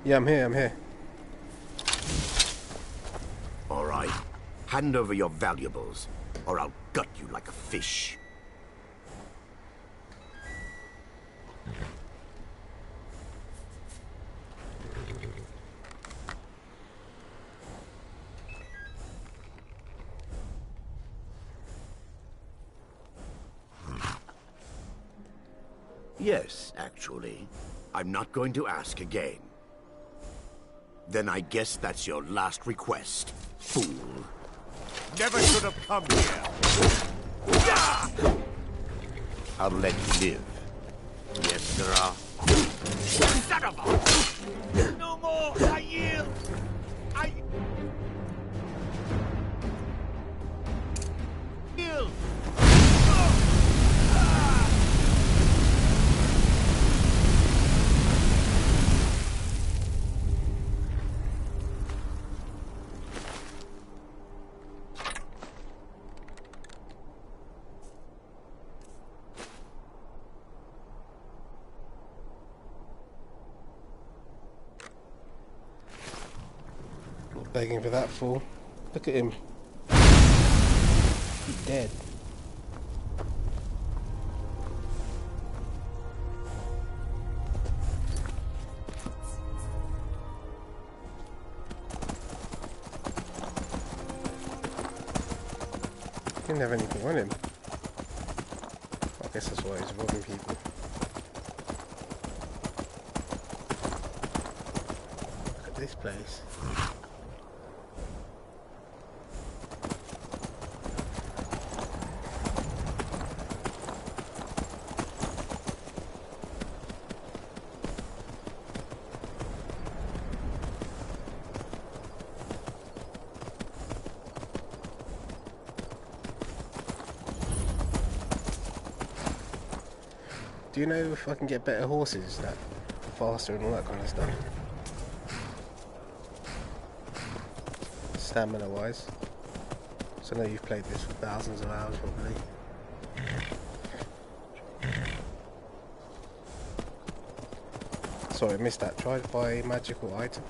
Yeah, I'm here, I'm here. All right. Hand over your valuables, or I'll gut you like a fish. Yes, actually. I'm not going to ask again. Then I guess that's your last request, fool. Never should have come here. I'll let you live. Yes, sirrah. Son of a... No more! I yield! I... yield! Begging for that fool. Look at him. He's dead. Didn't have anything on him. I guess that's why he's robbing people. Look at this place. Do you know if I can get better horses that are faster and all that kind of stuff? Stamina wise. So I know you've played this for thousands of hours probably. Sorry, I missed that. Try to buy a magical item.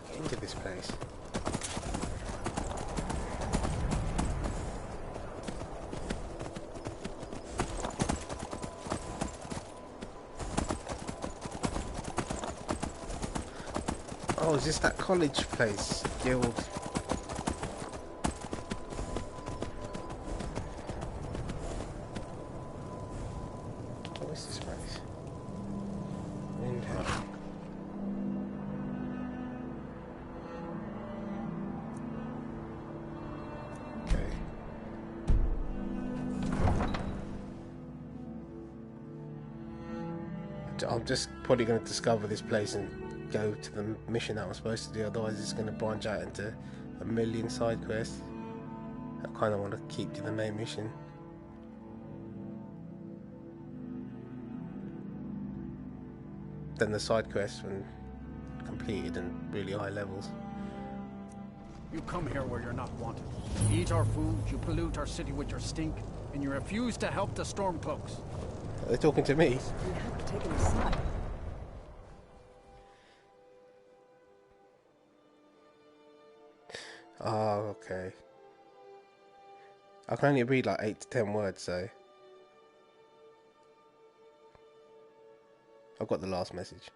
Get into this place. Oh, is this that college place? Guild. What is this place? Windhelm. Okay. I'm just probably going to discover this place and go to the mission that I'm supposed to do, otherwise it's going to branch out into a million side quests. I kind of want to keep to the main mission. Then the side quests when completed and really high levels. You come here where you're not wanted. You eat our food, you pollute our city with your stink, and you refuse to help the Stormcloaks. Are they talking to me? We have taken a side. Oh, okay. I can only read like 8 to 10 words, so I've got the last message.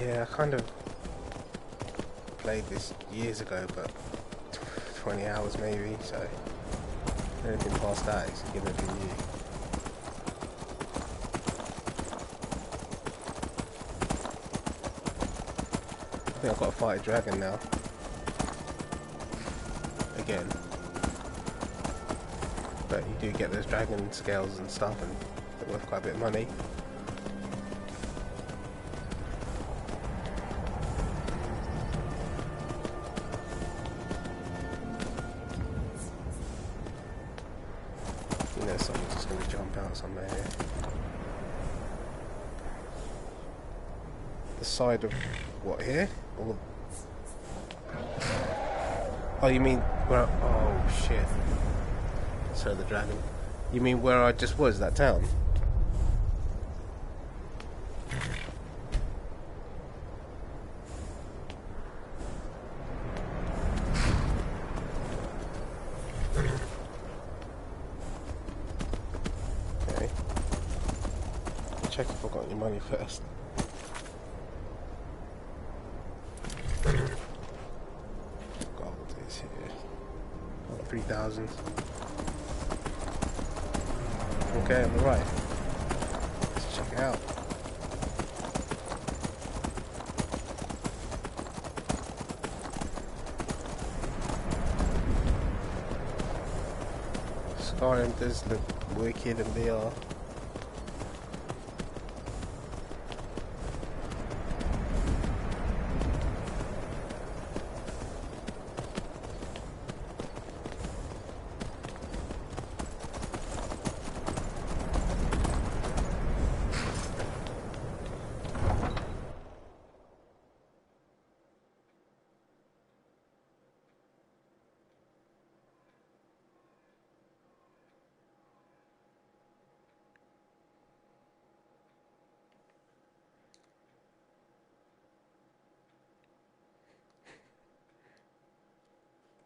Yeah, I kind of played this years ago, but 20 hours maybe, so anything past that is gonna be new. I think I've got to fight a dragon now. Again. But you do get those dragon scales and stuff, and they're worth quite a bit of money. the side of what here? Or... Oh, you mean where? Oh shit! So the dragon. You mean where I just was? That town? Okay. Check if I got any money first. Gold is here. 3,000. Okay, on the right. Let's check it out. Skyrim does look wicked in VR.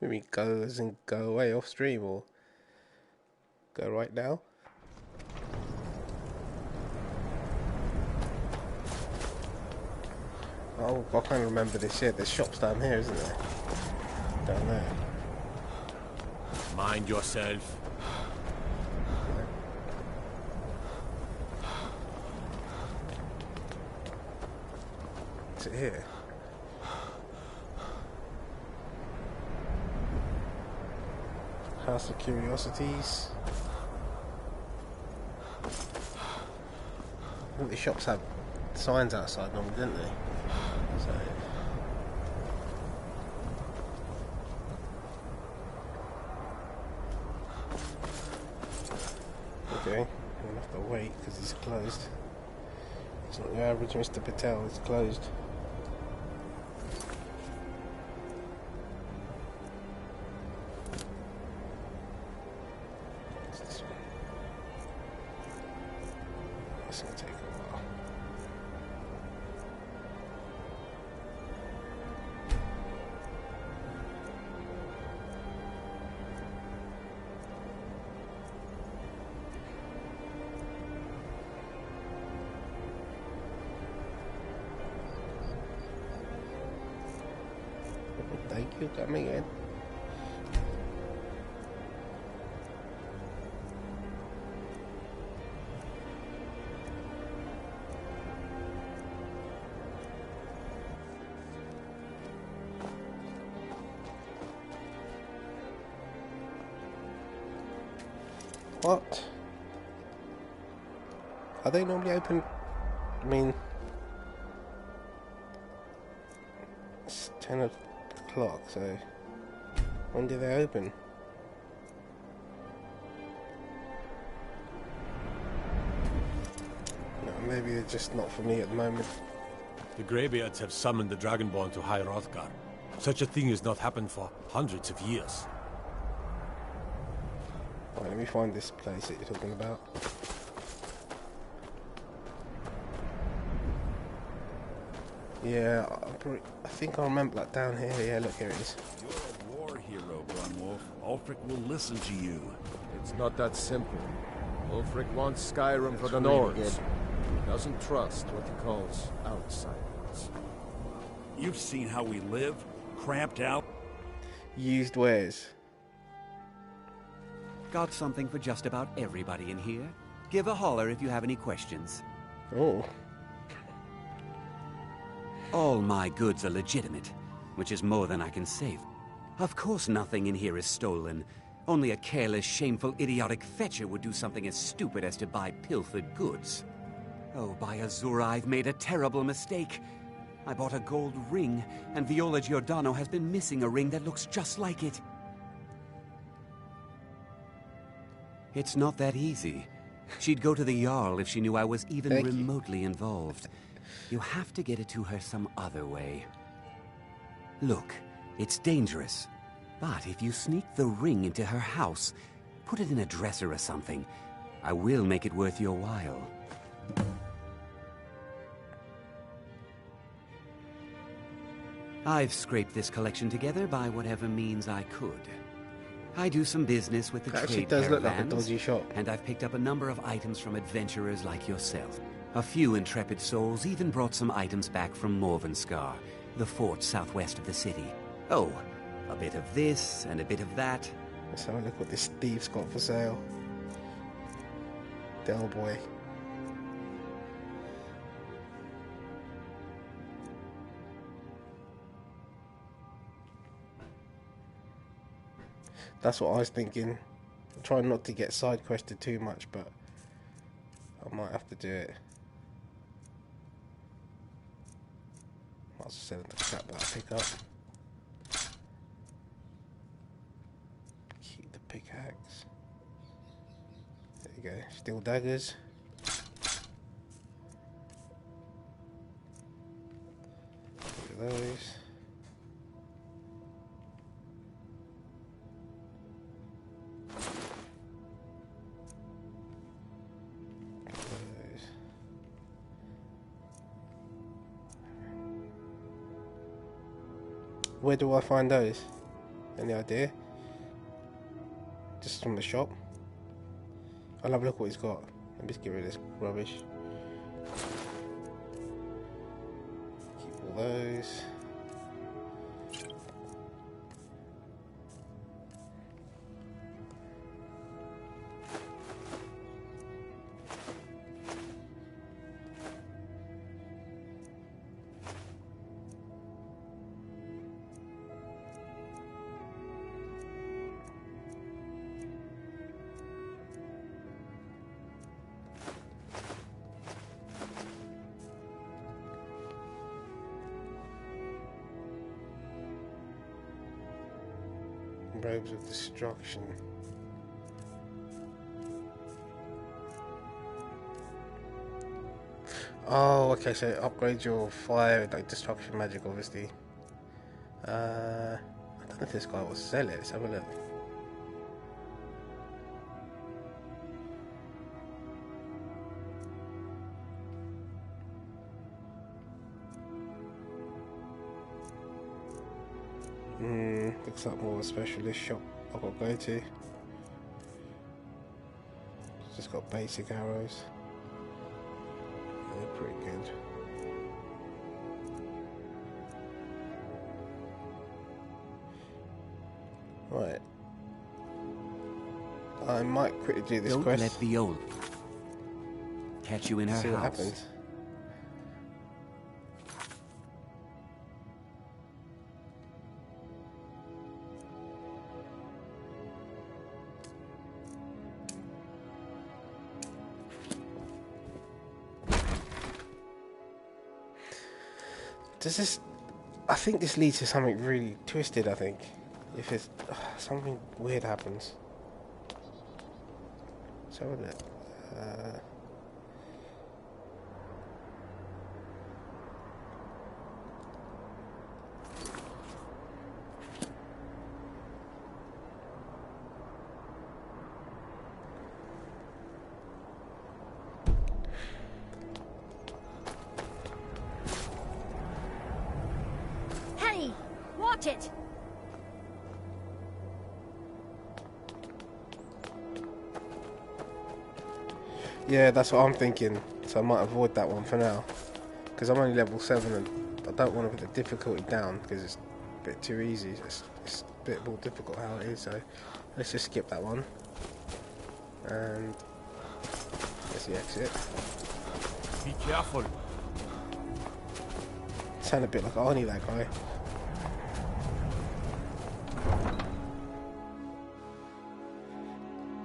Maybe go as in go away off stream or go right now. Oh, I can't remember this yet. There's shops down here, isn't there? Down there. Mind yourself. Is it here? House of Curiosities. I think the shops have signs outside normally, didn't they? So. Okay, I'm gonna have to wait because it's closed. It's not the average Mr. Patel, it's closed. It's gonna take a while. Thank you, coming in. What? Are they normally open? I mean, it's 10 o'clock, so when do they open? No, maybe they're just not for me at the moment. The Greybeards have summoned the Dragonborn to High Hrothgar. Such a thing has not happened for hundreds of years. Right, let me find this place that you're talking about. Yeah, I think I remember that down here. Yeah, look, here it is. You're a war hero, Grunwolf. Ulfric will listen to you. It's not that simple. Ulfric wants Skyrim for the Nords. He doesn't trust what he calls outsiders. You've seen how we live, cramped out. Used wares. Got something for just about everybody in here. Give a holler if you have any questions. Oh. All my goods are legitimate, which is more than I can say. Of course nothing in here is stolen. Only a careless, shameful, idiotic fetcher would do something as stupid as to buy pilfered goods. Oh, by Azura, I've made a terrible mistake. I bought a gold ring, and Viola Giordano has been missing a ring that looks just like it. It's not that easy. She'd go to the Jarl if she knew I was even remotely involved. You have to get it to her some other way. Look, it's dangerous. But if you sneak the ring into her house, put it in a dresser or something, I will make it worth your while. I've scraped this collection together by whatever means I could. I do some business with the That actually trade does look like a caravans, dodgy shop. and I've picked up a number of items from adventurers like yourself. A few intrepid souls even brought some items back from Morvenskar, the fort southwest of the city. Oh, a bit of this and a bit of that. Let's have a look what this thief's got for sale. Del boy. That's what I was thinking. I'm trying not to get side quested too much, but I might have to do it. Might as well sell the crap that I pick up. Keep the pickaxe. There you go. Steel daggers. Look at those. Where do I find those? Any idea? Just from the shop? I'll have a look what he's got. Let me just get rid of this rubbish. Keep all those. Robes of destruction. Oh, okay, so upgrade your fire, like destruction magic, obviously. I don't know if this guy will sell it. Let's have a look. Looks like more of a specialist shop I've got to go to. It's just got basic arrows. They're pretty good. Right. I might quickly do this Don't quest. let the old catch you in her See what house. happens. Does this... I think this leads to something really twisted, I think. If it's... something weird happens. So have a look. Hey, watch it! Yeah, that's what I'm thinking. So I might avoid that one for now. Because I'm only level 7 and I don't want to put the difficulty down because it's a bit too easy. It's a bit more difficult how it is, so let's just skip that one. And there's the exit. Be careful. Sound a bit like Arnie, that guy.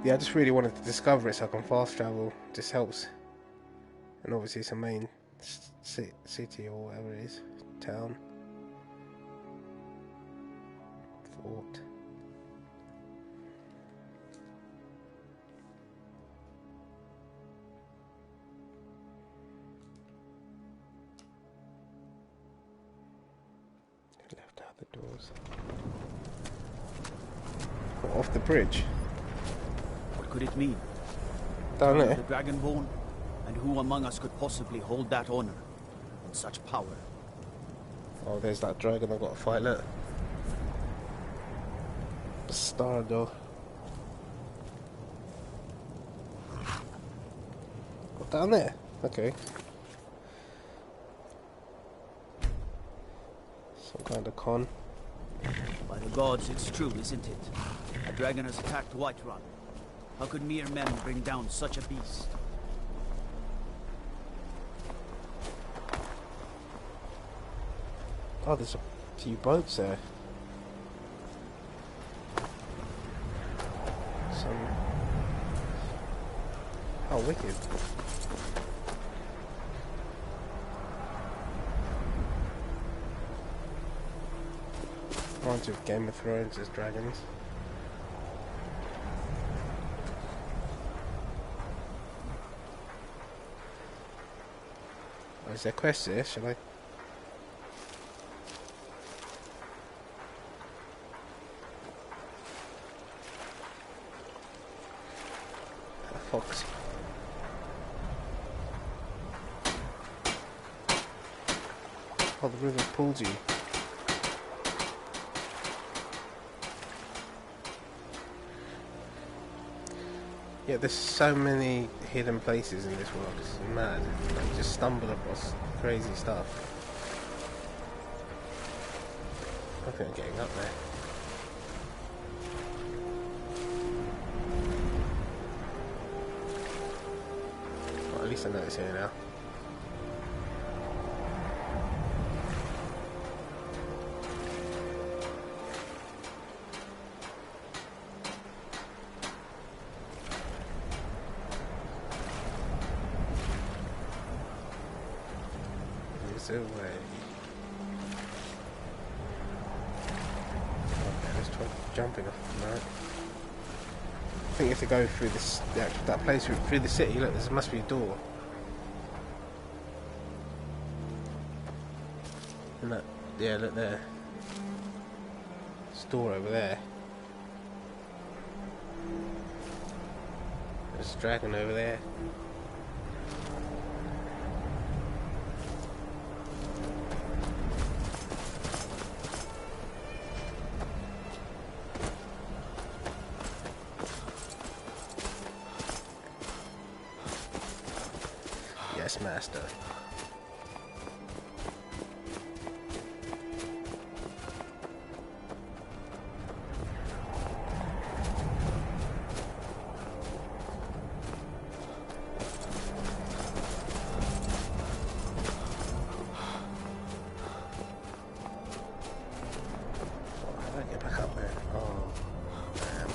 Yeah, I just really wanted to discover it so I can fast travel. This helps. And obviously it's a main city or whatever it is. Town. Fort. Other doors. What, off the bridge? What could it mean? Down The there? Dragonborn? And who among us could possibly hold that honor and such power? Oh, there's that dragon I've got to fight, look. The star dog. Oh, down there? Okay. Some kind of con. By the gods, it's true, isn't it? A dragon has attacked Whiterun. How could mere men bring down such a beast? Oh, there's a few boats there. Oh, wicked. Reminds you of Game of Thrones as dragons. Oh, is there a quest here? Shall I? A fox. Oh, the river pulls you. Yeah, there's so many hidden places in this world. It's mad. You just stumble across crazy stuff. I think I'm getting up there. Well, at least I know it's here now. Away. Okay, let's try jumping off the map. I think you have to go through this, that place through the city. Look, there must be a door. And that, yeah, look there. There's a door over there. There's a dragon over there. Yes, master. How do I get back up there? Oh, man.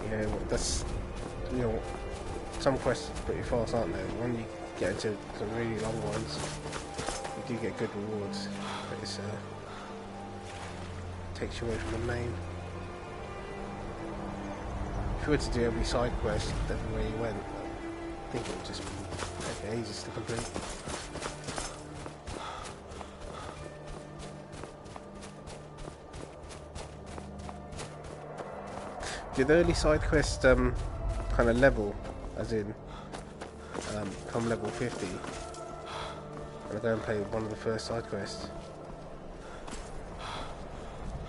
Yeah, well, that's, you know, some quests are pretty fast, aren't they? When you get into some really long ones, you do get good rewards, but it's takes you away from the main. If you were to do every side quest everywhere you went, I think it would just take ages to complete. Did the early side quest kind of level, as in come level 50, and I go and play one of the first side quests?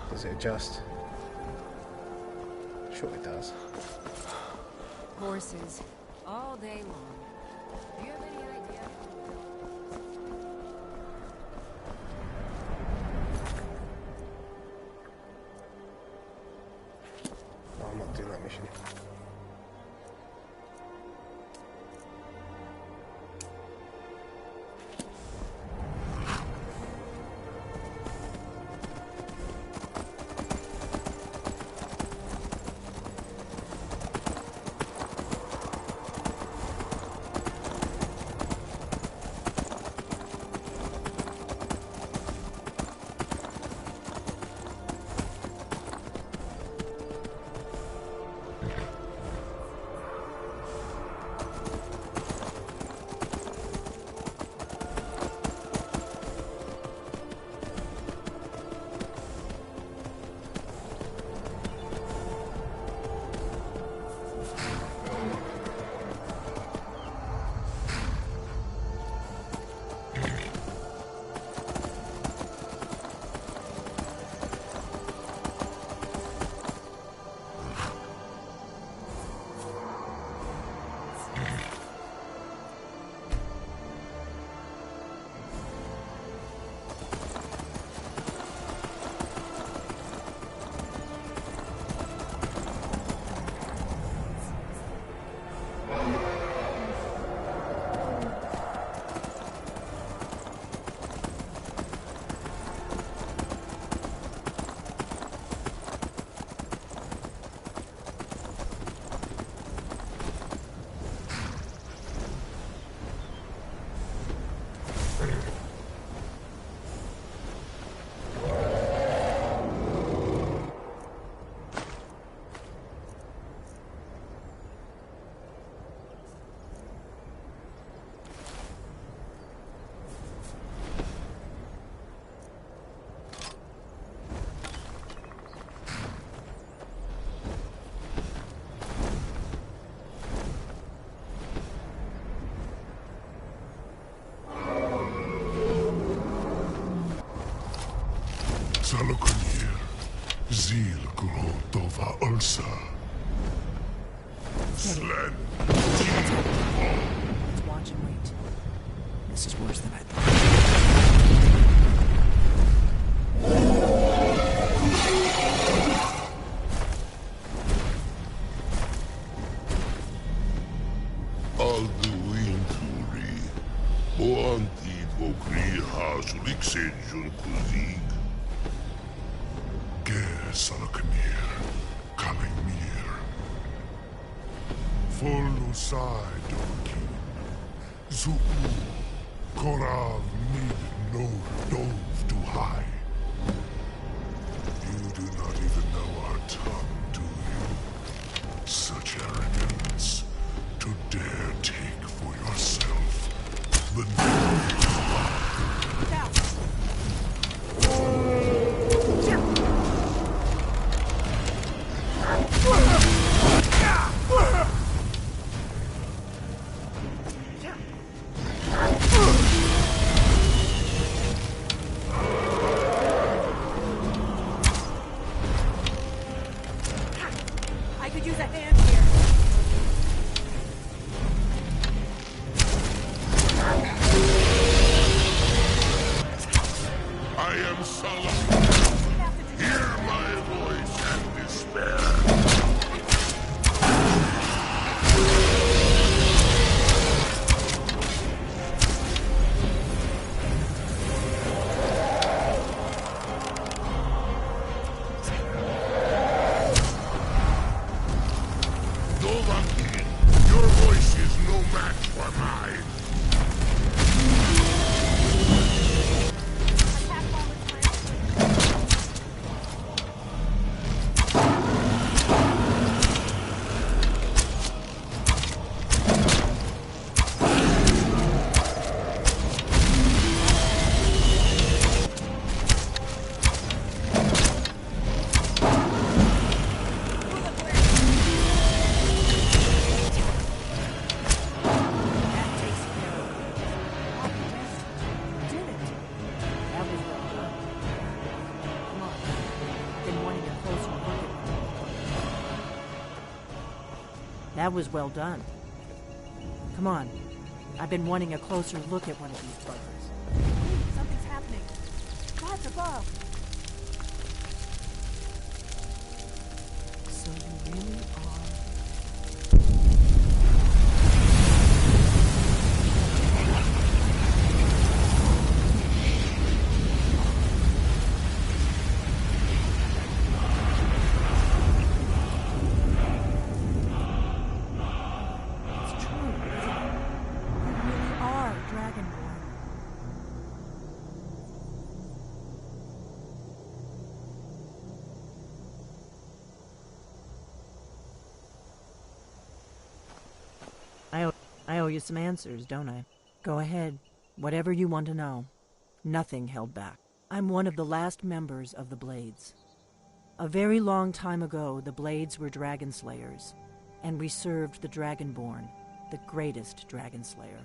Does it adjust? Sure it does. Horses, all day long. Do you have any idea? Oh, I'm not doing that mission. Rodova Ursa. Sled. Let's watch and wait. This is worse than I thought. Alduinturi. Oantivo Grihas Rixenjun Kuzik. Ger Salakamir. Kalimir. Folusai Dorkin. Zuu. Korav Mid No Dove to high. You do not even know our tongue, do you? Such arrogance. To dare take for yourself the I could use a hand here. I am Salah. Hear my voice and despair. Dovahkiin, your voice is no match for mine. That was well done. Come on. I've been wanting a closer look at one of these buggers. Something's happening. Gods above. So you really are... It's true, isn't it? You really are Dragonborn. I owe you some answers, don't I? Go ahead. Whatever you want to know. Nothing held back. I'm one of the last members of the Blades. A very long time ago, the Blades were dragon slayers, and we served the Dragonborn, the greatest dragon slayer.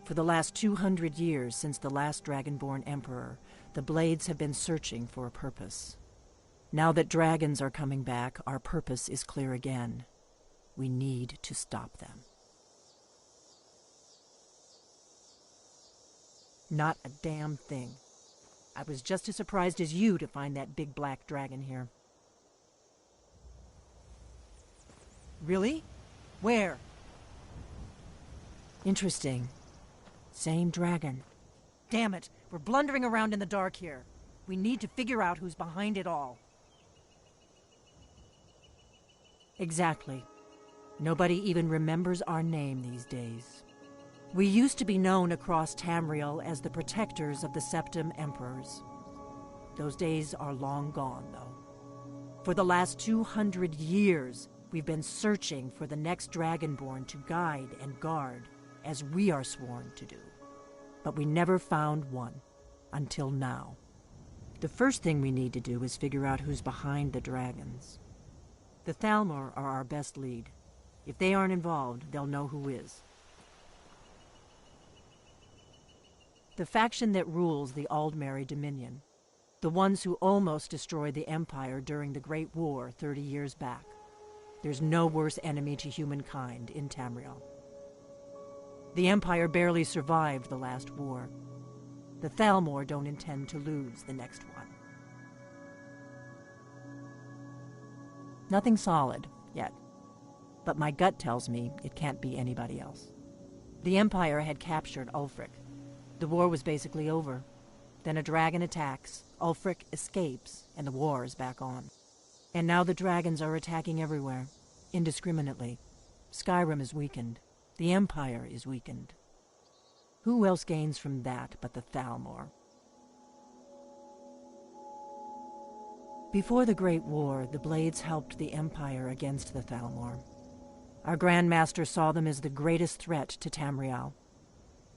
For the last 200 years since the last Dragonborn Emperor, the Blades have been searching for a purpose. Now that dragons are coming back, our purpose is clear again. We need to stop them. Not a damn thing. I was just as surprised as you to find that big black dragon here. Really? Where? Interesting. Same dragon. Damn it, we're blundering around in the dark here. We need to figure out who's behind it all. Exactly. Nobody even remembers our name these days. We used to be known across Tamriel as the protectors of the Septim Emperors. Those days are long gone, though. For the last 200 years, we've been searching for the next Dragonborn to guide and guard, as we are sworn to do. But we never found one, until now. The first thing we need to do is figure out who's behind the dragons. The Thalmor are our best lead. If they aren't involved, they'll know who is. The faction that rules the Aldmeri Dominion. The ones who almost destroyed the Empire during the Great War 30 years back. There's no worse enemy to humankind in Tamriel. The Empire barely survived the last war. The Thalmor don't intend to lose the next one. Nothing solid, yet. But my gut tells me it can't be anybody else. The Empire had captured Ulfric. The war was basically over. Then a dragon attacks, Ulfric escapes, and the war is back on. And now the dragons are attacking everywhere, indiscriminately. Skyrim is weakened. The Empire is weakened. Who else gains from that but the Thalmor? Before the Great War, the Blades helped the Empire against the Thalmor. Our Grand Master saw them as the greatest threat to Tamriel.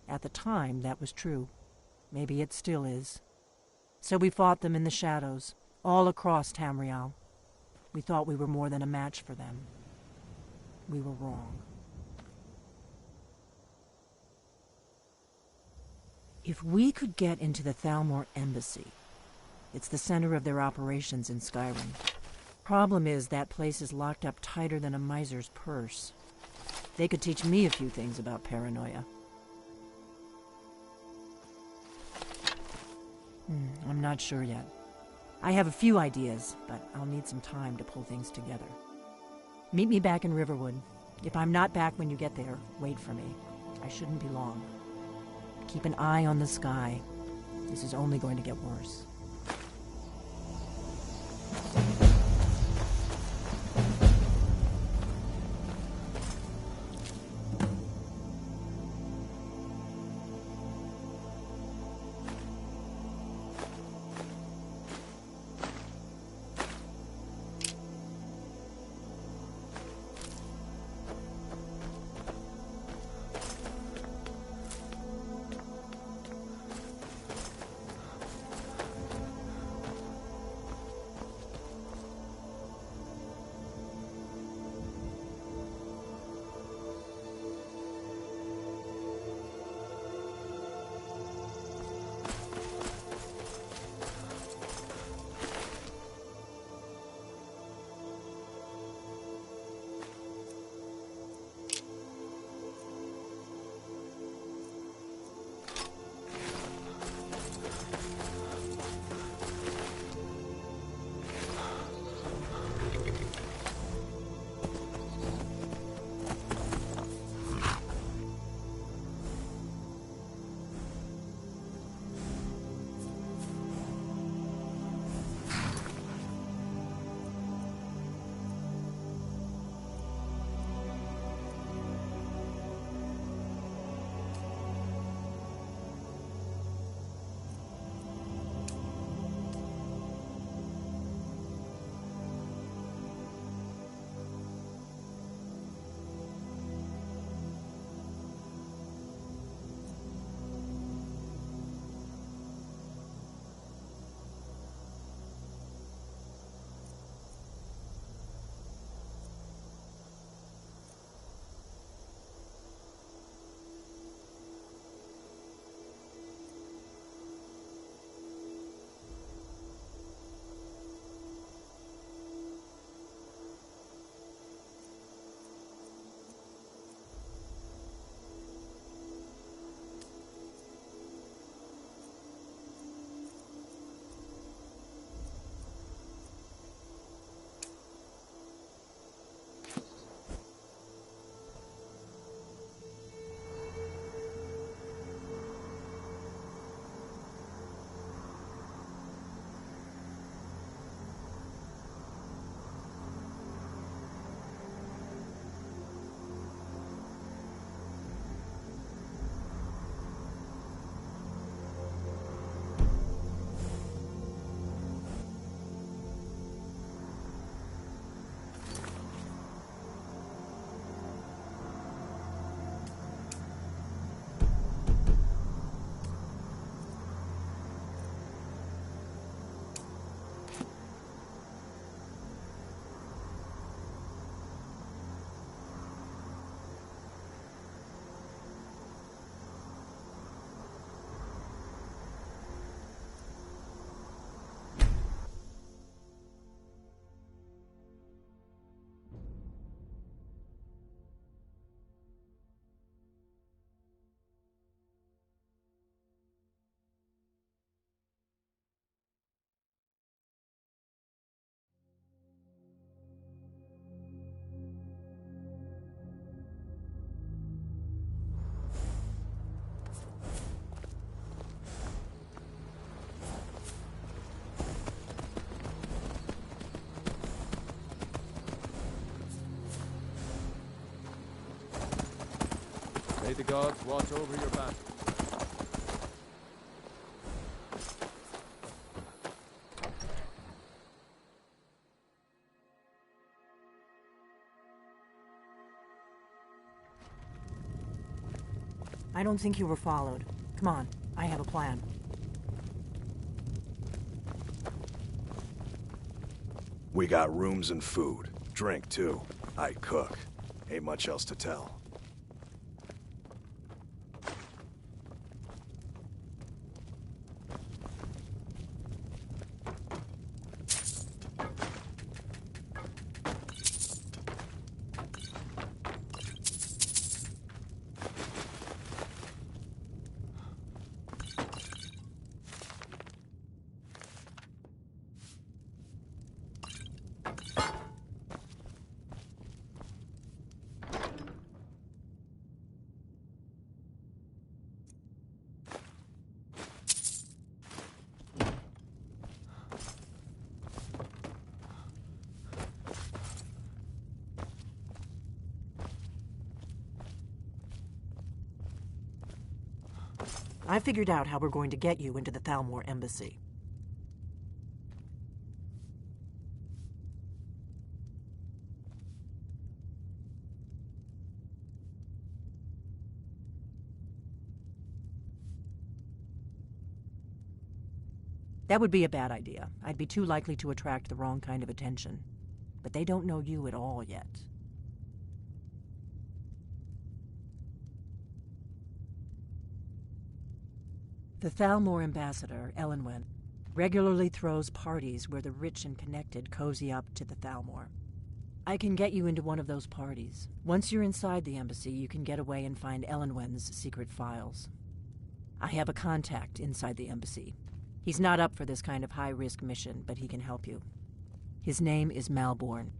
At the time, that was true. Maybe it still is. So we fought them in the shadows, all across Tamriel. We thought we were more than a match for them. We were wrong. If we could get into the Thalmor embassy, it's the center of their operations in Skyrim. Problem is, that place is locked up tighter than a miser's purse. They could teach me a few things about paranoia. I'm not sure yet. I have a few ideas, but I'll need some time to pull things together. Meet me back in Riverwood. If I'm not back when you get there, wait for me. I shouldn't be long. Keep an eye on the sky. This is only going to get worse. the gods watch over your back. I don't think you were followed. Come on, I have a plan. We got rooms and food. Drink, too. I cook. Ain't much else to tell. I figured out how we're going to get you into the Thalmor embassy. That would be a bad idea. I'd be too likely to attract the wrong kind of attention. But they don't know you at all yet. The Thalmor ambassador, Elenwen, regularly throws parties where the rich and connected cozy up to the Thalmor. I can get you into one of those parties. Once you're inside the embassy, you can get away and find Elenwen's secret files. I have a contact inside the embassy. He's not up for this kind of high-risk mission, but he can help you. His name is Malborn.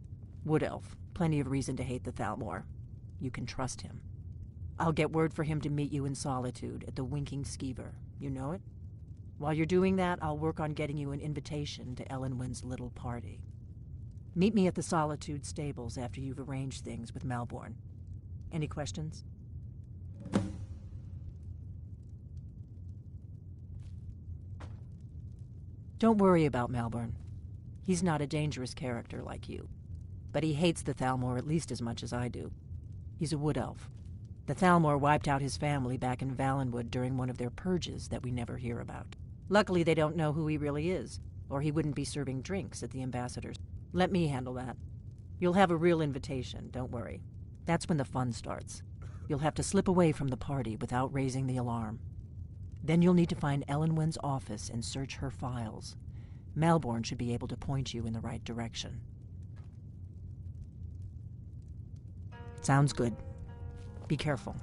Wood Elf. Plenty of reason to hate the Thalmor. You can trust him. I'll get word for him to meet you in Solitude at the Winking Skeever. You know it? While you're doing that, I'll work on getting you an invitation to Elenwen's little party. Meet me at the Solitude stables after you've arranged things with Malborn. Any questions? Don't worry about Malborn. He's not a dangerous character like you. But he hates the Thalmor at least as much as I do. He's a wood elf. The Thalmor wiped out his family back in Valenwood during one of their purges that we never hear about. Luckily, they don't know who he really is, or he wouldn't be serving drinks at the ambassador's. Let me handle that. You'll have a real invitation, don't worry. That's when the fun starts. You'll have to slip away from the party without raising the alarm. Then you'll need to find Elenwen's office and search her files. Malborn should be able to point you in the right direction. Sounds good. Be careful.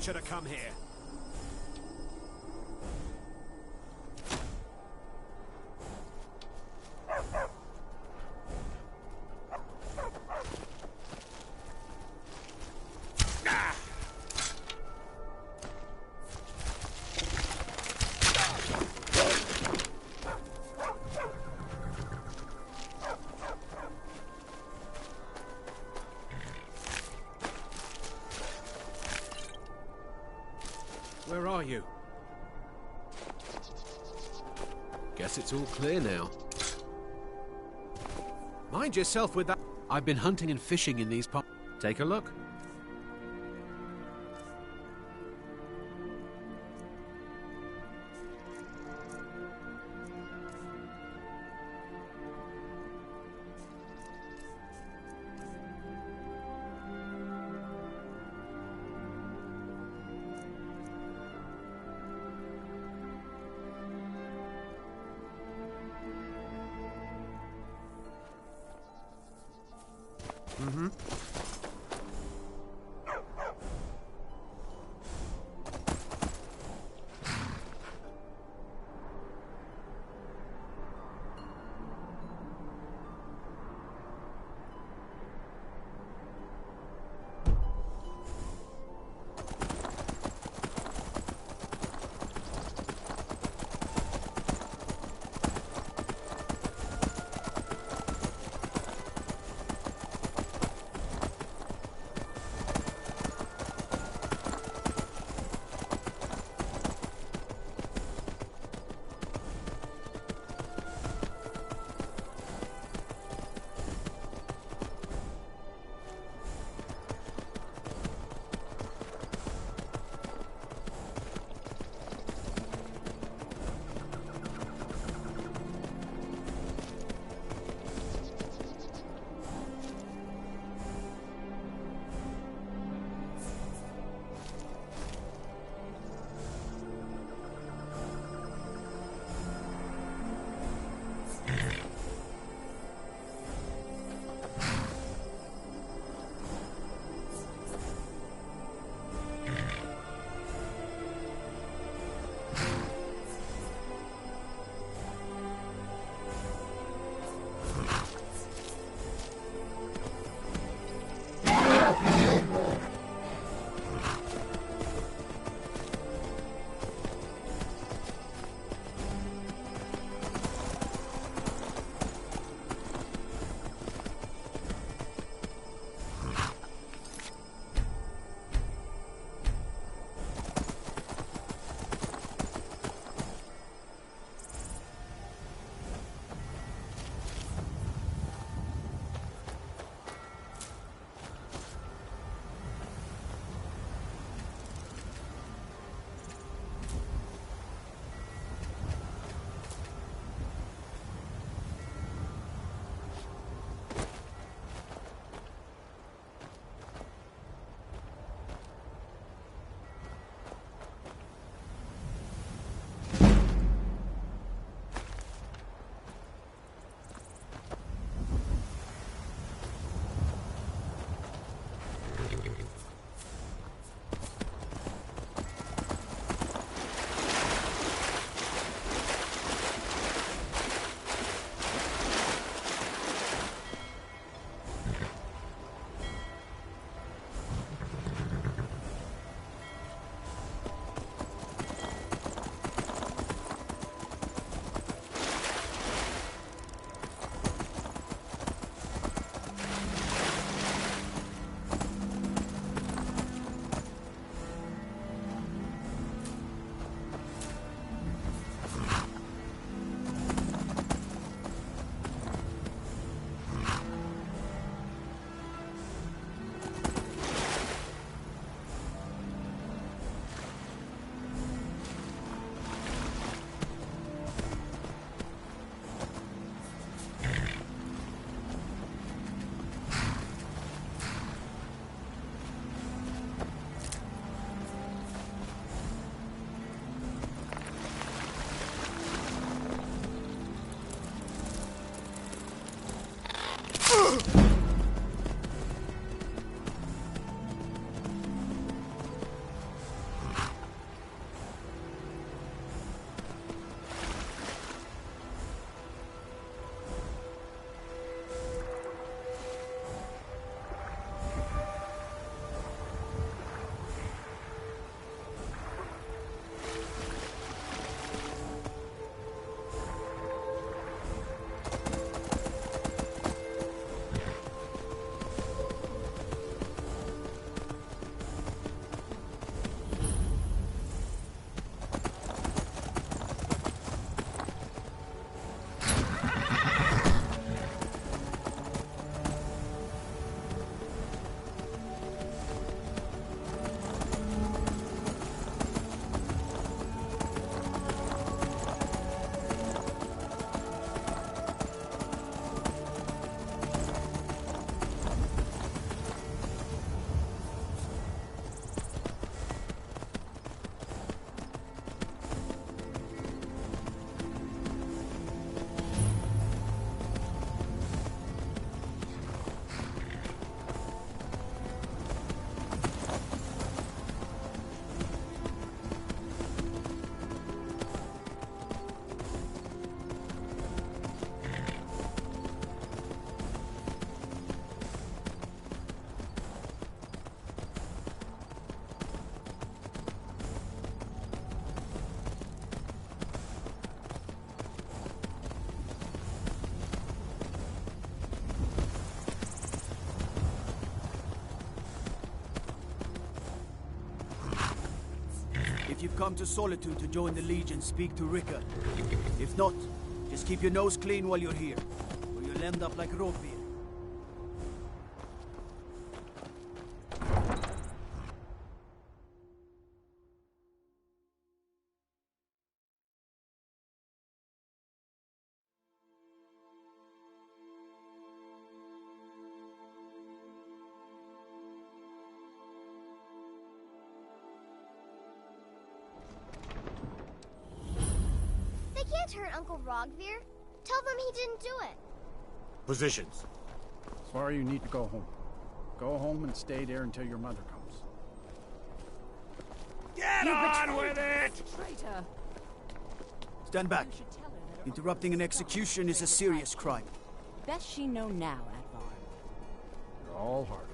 should have come here. Where are you? Guess it's all clear now. Mind yourself with that. I've been hunting and fishing in these parts. Take a look. Mm-hmm. come to Solitude to join the Legion, speak to Rika. If not, just keep your nose clean while you're here, or you'll end up like Rovir. They can't hurt Uncle Rogvir. Tell them he didn't do it. Positions. Sorry, you need to go home. Go home and stay there until your mother comes. Get on with it! Traitor. Stand back. Interrupting an execution is a serious crime. Best she know now, Advar. You're all hard.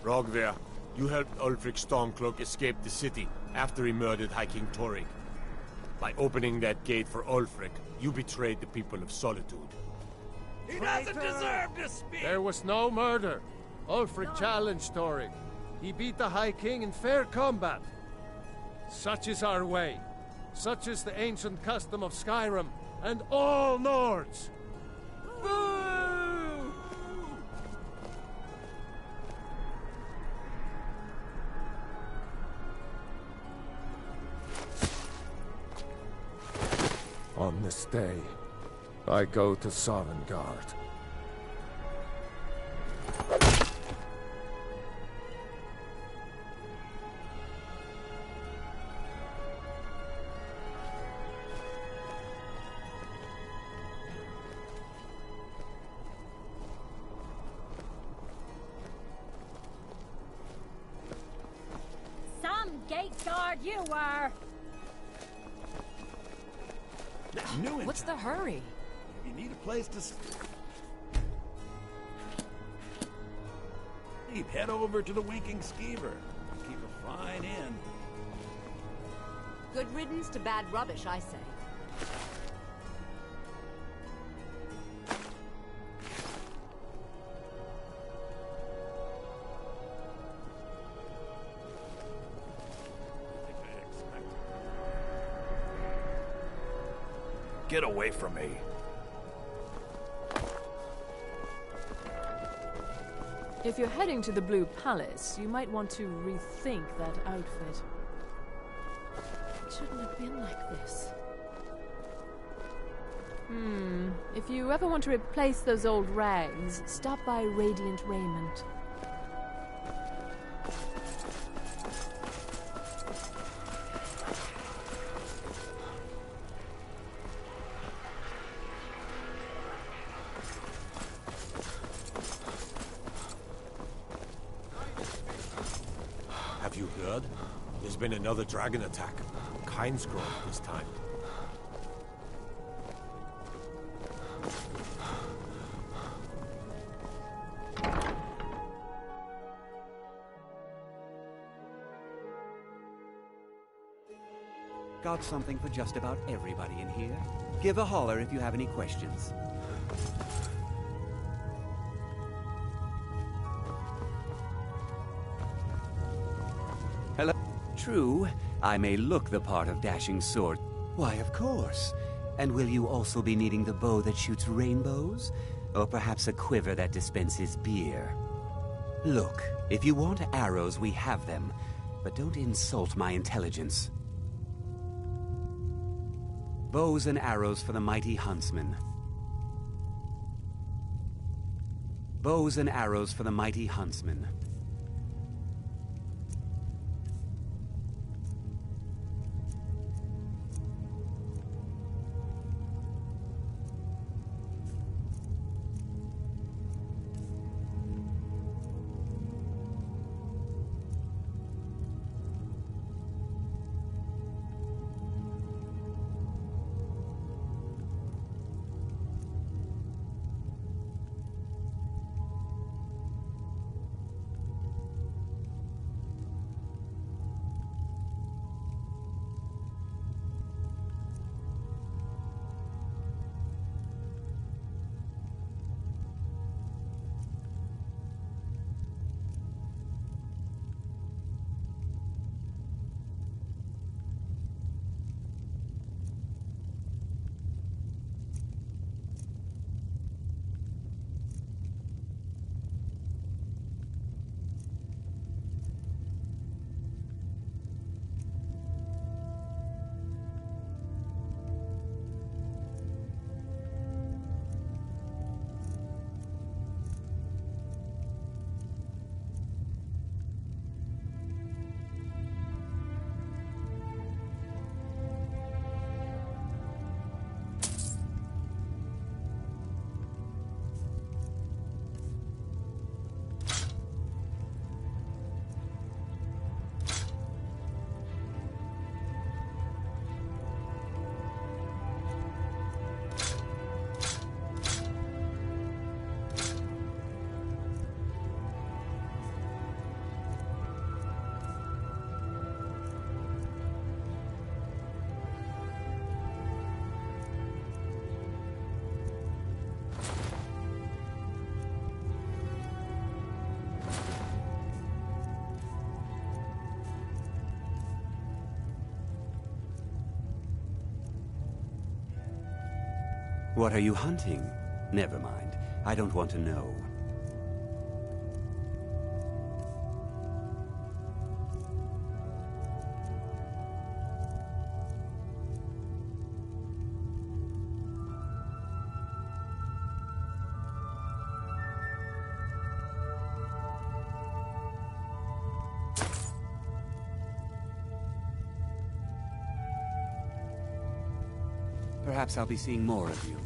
Rogvir, you helped Ulfric Stormcloak escape the city after he murdered High King Torrig. By opening that gate for Ulfric, you betrayed the people of Solitude. He doesn't deserve to speak! There was no murder. Ulfric challenged Torrig. He beat the High King in fair combat. Such is our way. Such is the ancient custom of Skyrim and all Nords. Boo! On this day, I go to Dawnguard. Some gate guard you were! What's the hurry? You need a place to sleep. Head over to the Winking Skeever. Keep a fine inn. Good riddance to bad rubbish, I say. Get away from me. If you're heading to the Blue Palace, you might want to rethink that outfit. It shouldn't have been like this. If you ever want to replace those old rags, stop by Radiant Raiment. Have you heard? There's been another dragon attack. Kinesgrove this time. Got something for just about everybody in here. Give a holler if you have any questions. Hello? True, I may look the part of dashing sword. Why, of course. And will you also be needing the bow that shoots rainbows? Or perhaps a quiver that dispenses beer? Look, if you want arrows, we have them. But don't insult my intelligence. Bows and arrows for the mighty huntsman. Bows and arrows for the mighty huntsman. What are you hunting? Never mind. I don't want to know. Perhaps I'll be seeing more of you.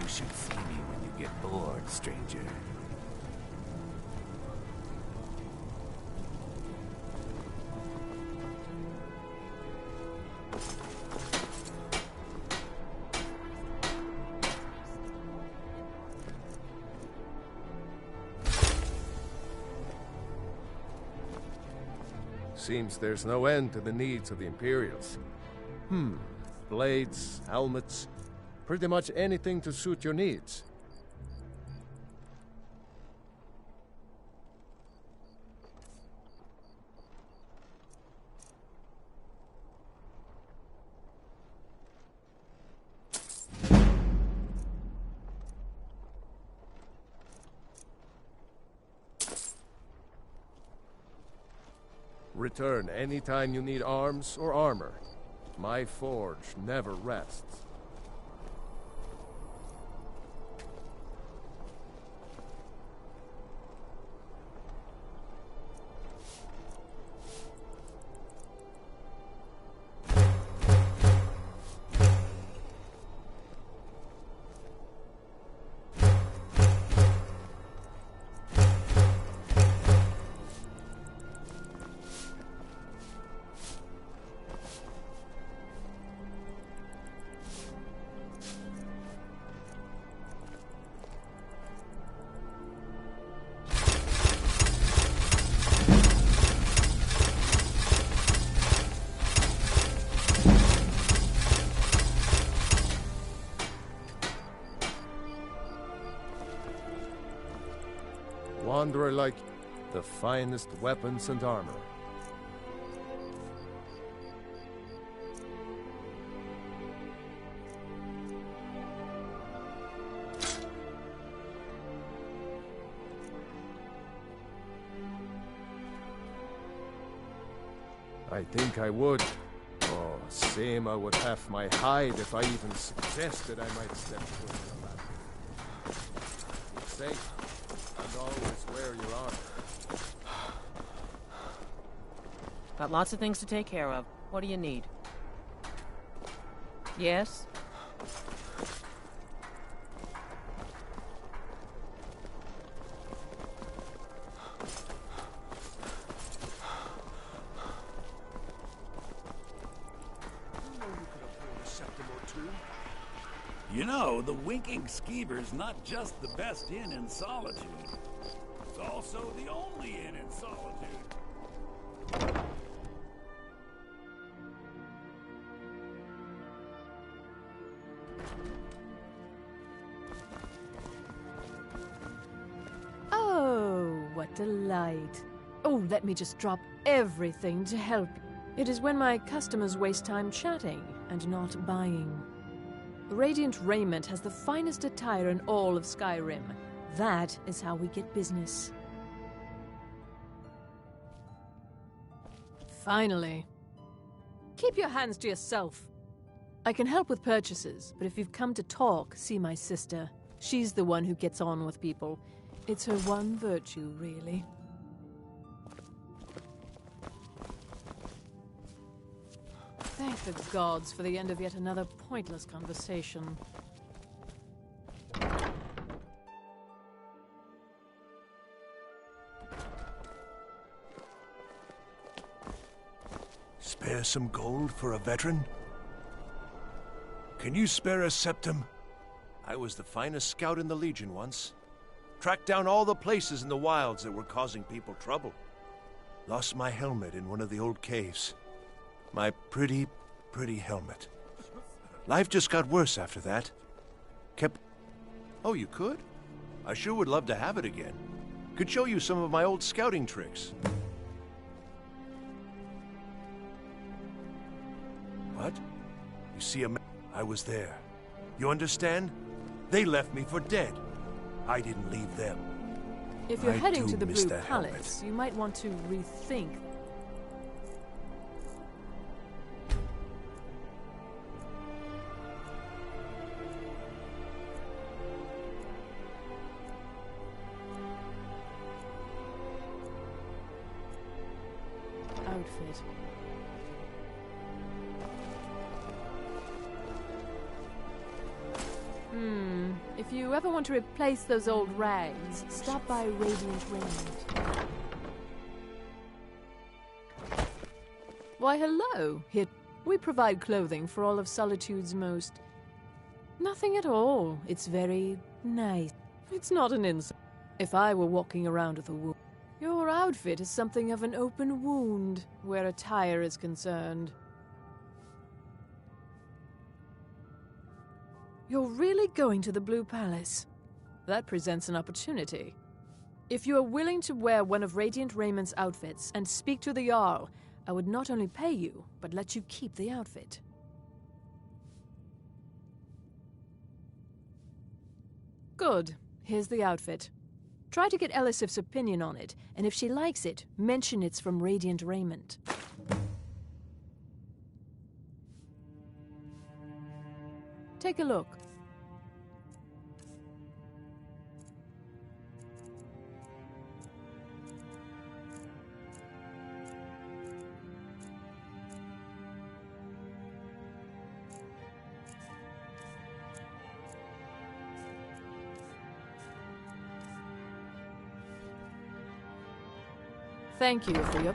You should see me when you get bored, stranger. Seems there's no end to the needs of the Imperials. Blades, helmets, pretty much anything to suit your needs. Return anytime you need arms or armor. My forge never rests. Wanderer like the finest weapons and armor. I think I would. Oh, same I would have my hide if I even suggested I might step foot on that. Be safe. And always wear your armor. Got lots of things to take care of. What do you need? Yes? You know, the Winking Skeever's not just the best inn in Solitude. It's also the only inn in Solitude. Oh, what delight. Oh, let me just drop everything to help. It is when my customers waste time chatting and not buying. Radiant Raiment has the finest attire in all of Skyrim. That is how we get business. Finally. Keep your hands to yourself. I can help with purchases, but if you've come to talk, see my sister. She's the one who gets on with people. It's her one virtue, really. Thank the gods for the end of yet another pointless conversation. Spare some gold for a veteran? Can you spare a septum? I was the finest scout in the Legion once. Tracked down all the places in the wilds that were causing people trouble. Lost my helmet in one of the old caves. My pretty helmet. Life just got worse after that. Oh, you could? I sure would love to have it again. Could show you some of my old scouting tricks. What? You see, I was there. You understand? They left me for dead. I didn't leave them. If you're heading do to the miss Blue that Palace, helmet. you might want to rethink. Outfit. If you ever want to replace those old rags, stop by Radiant Raiment. Why, hello. Here, we provide clothing for all of Solitude's most... Nothing at all. It's very nice. It's not an insult. If I were walking around with a wound, your outfit is something of an open wound where attire is concerned. You're really going to the Blue Palace? That presents an opportunity. If you are willing to wear one of Radiant Raiment's outfits and speak to the Jarl, I would not only pay you, but let you keep the outfit. Good. Here's the outfit. Try to get Elisif's opinion on it, and if she likes it, mention it's from Radiant Raiment. Take a look. Thank you for your...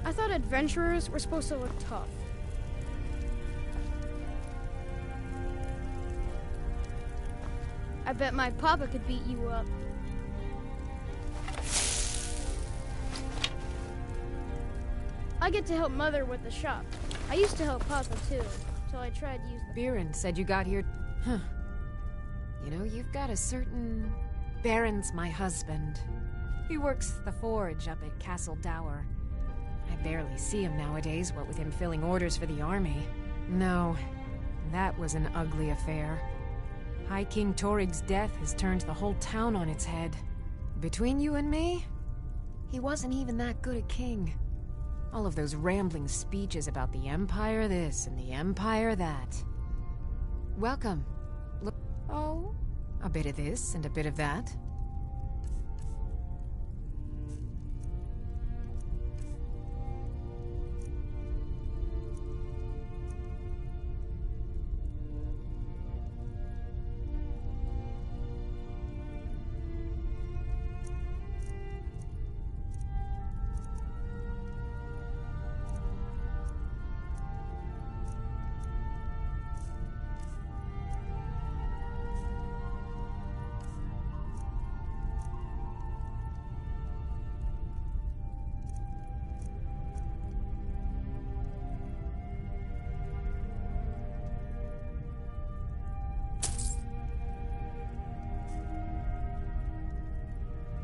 I thought adventurers were supposed to look tough. I bet my papa could beat you up. I get to help Mother with the shop. I used to help Papa too, till I tried to use the... Biren said you got here... Huh. You know, you've got a certain... Baron's my husband. He works the forge up at Castle Dower. I barely see him nowadays, what with him filling orders for the army. No, that was an ugly affair. High King Torig's death has turned the whole town on its head. Between you and me, he wasn't even that good a king. All of those rambling speeches about the Empire this and the Empire that. Welcome. Look. Oh, a bit of this and a bit of that.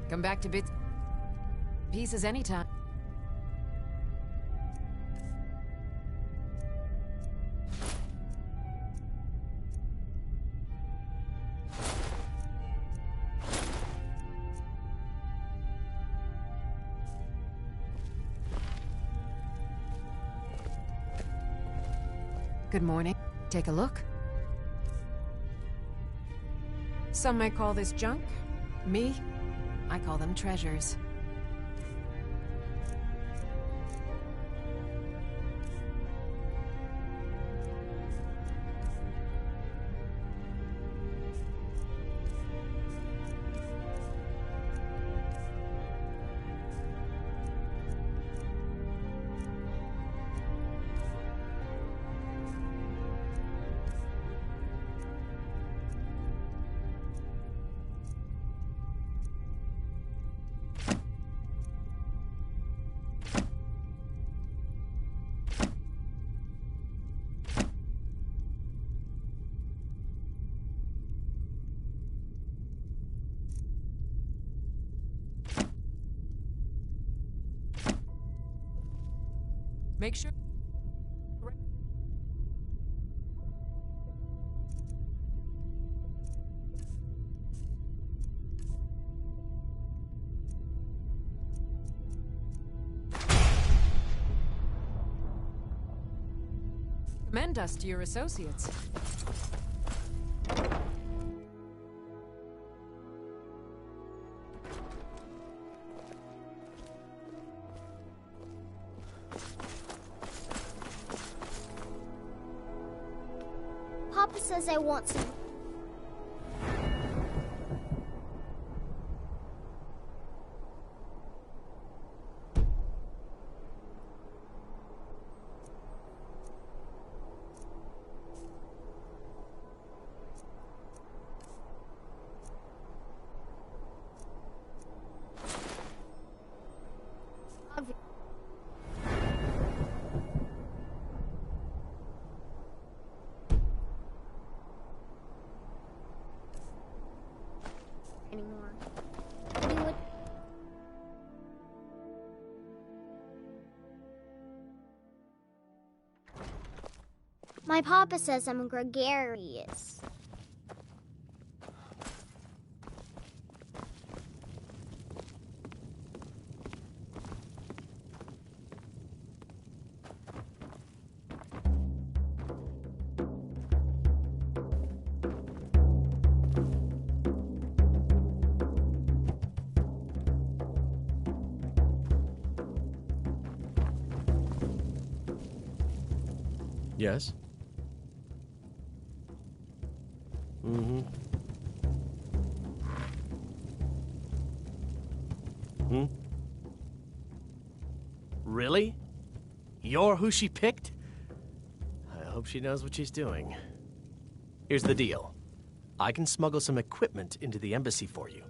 Come back to bits... pieces anytime. Good morning. Take a look. Some may call this junk. Me, I call them treasures. Make sure... Commend us to your associates. Papa says I want some. Anymore. My papa says I'm gregarious. Yes? Mm-hmm. Hmm? Really? You're who she picked? I hope she knows what she's doing. Here's the deal. I can smuggle some equipment into the embassy for you.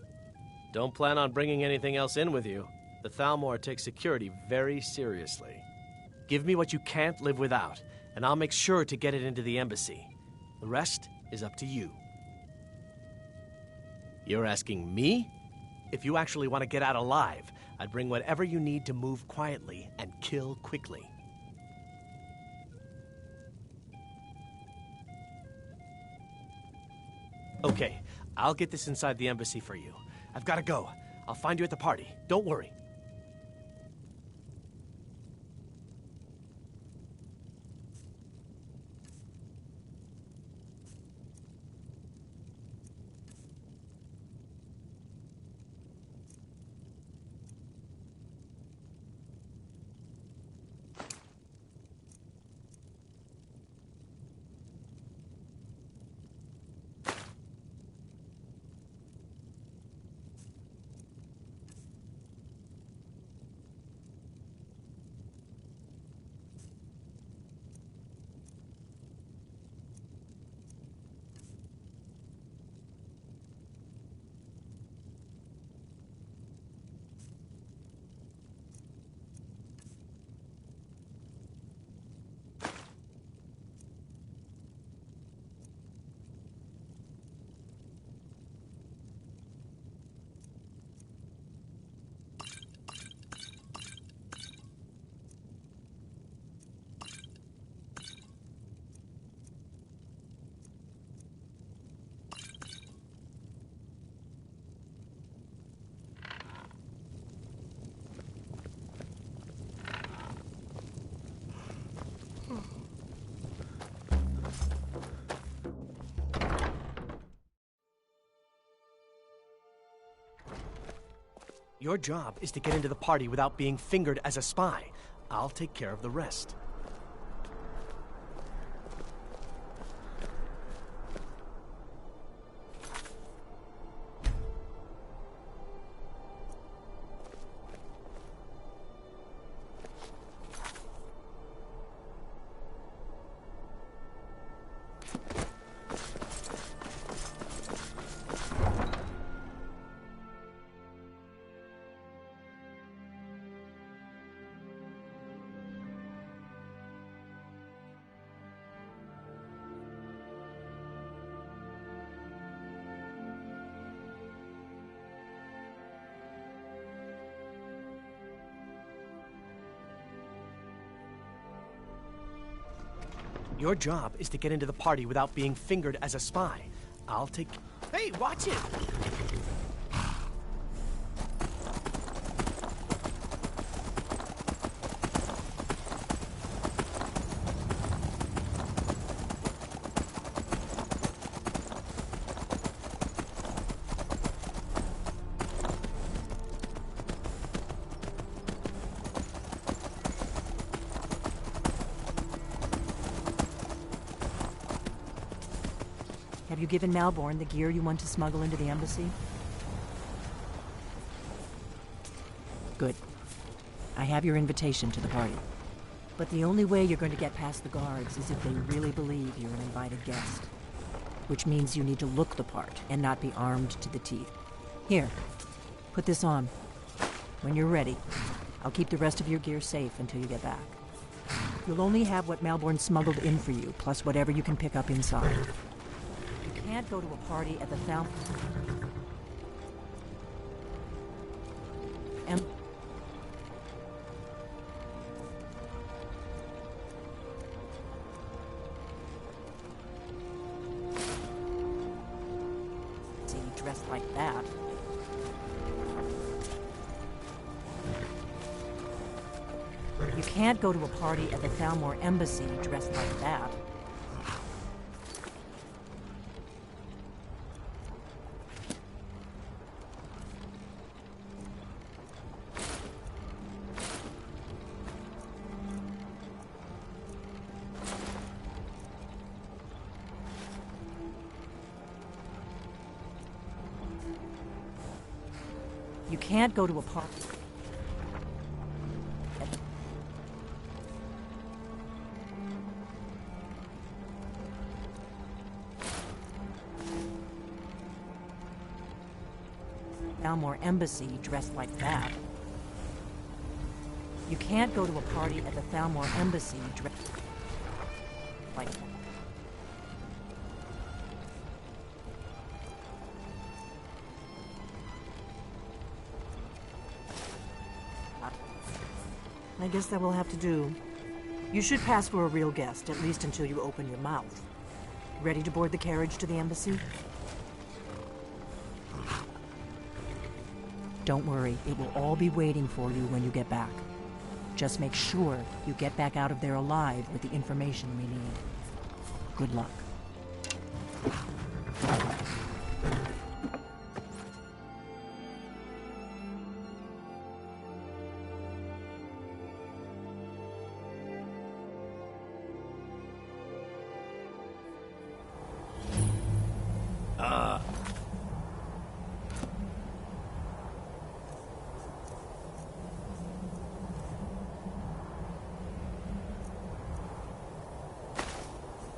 Don't plan on bringing anything else in with you. The Thalmor takes security very seriously. Give me what you can't live without, and I'll make sure to get it into the embassy. The rest is up to you. You're asking me? If you actually want to get out alive, I'd bring whatever you need to move quietly and kill quickly. Okay, I'll get this inside the embassy for you. I've got to go. I'll find you at the party. Don't worry. Your job is to get into the party without being fingered as a spy. I'll take care of the rest. Your job is to get into the party without being fingered as a spy. I'll take... Hey, watch it! Have you given Malborn the gear you want to smuggle into the embassy? Good. I have your invitation to the party. But the only way you're going to get past the guards is if they really believe you're an invited guest. Which means you need to look the part and not be armed to the teeth. Here, put this on. When you're ready, I'll keep the rest of your gear safe until you get back. You'll only have what Malborn smuggled in for you, plus whatever you can pick up inside. You can't go to a party at the Thalmor. Dressed like that. You can't go to a party at the Thalmor embassy dressed like that. You can't go to a party. Thalmor embassy dressed like that. You can't go to a party at the Thalmor embassy dressed like that. I guess that will have to do. You should pass for a real guest, at least until you open your mouth. Ready to board the carriage to the embassy? Don't worry, it will all be waiting for you when you get back. Just make sure you get back out of there alive with the information we need. Good luck.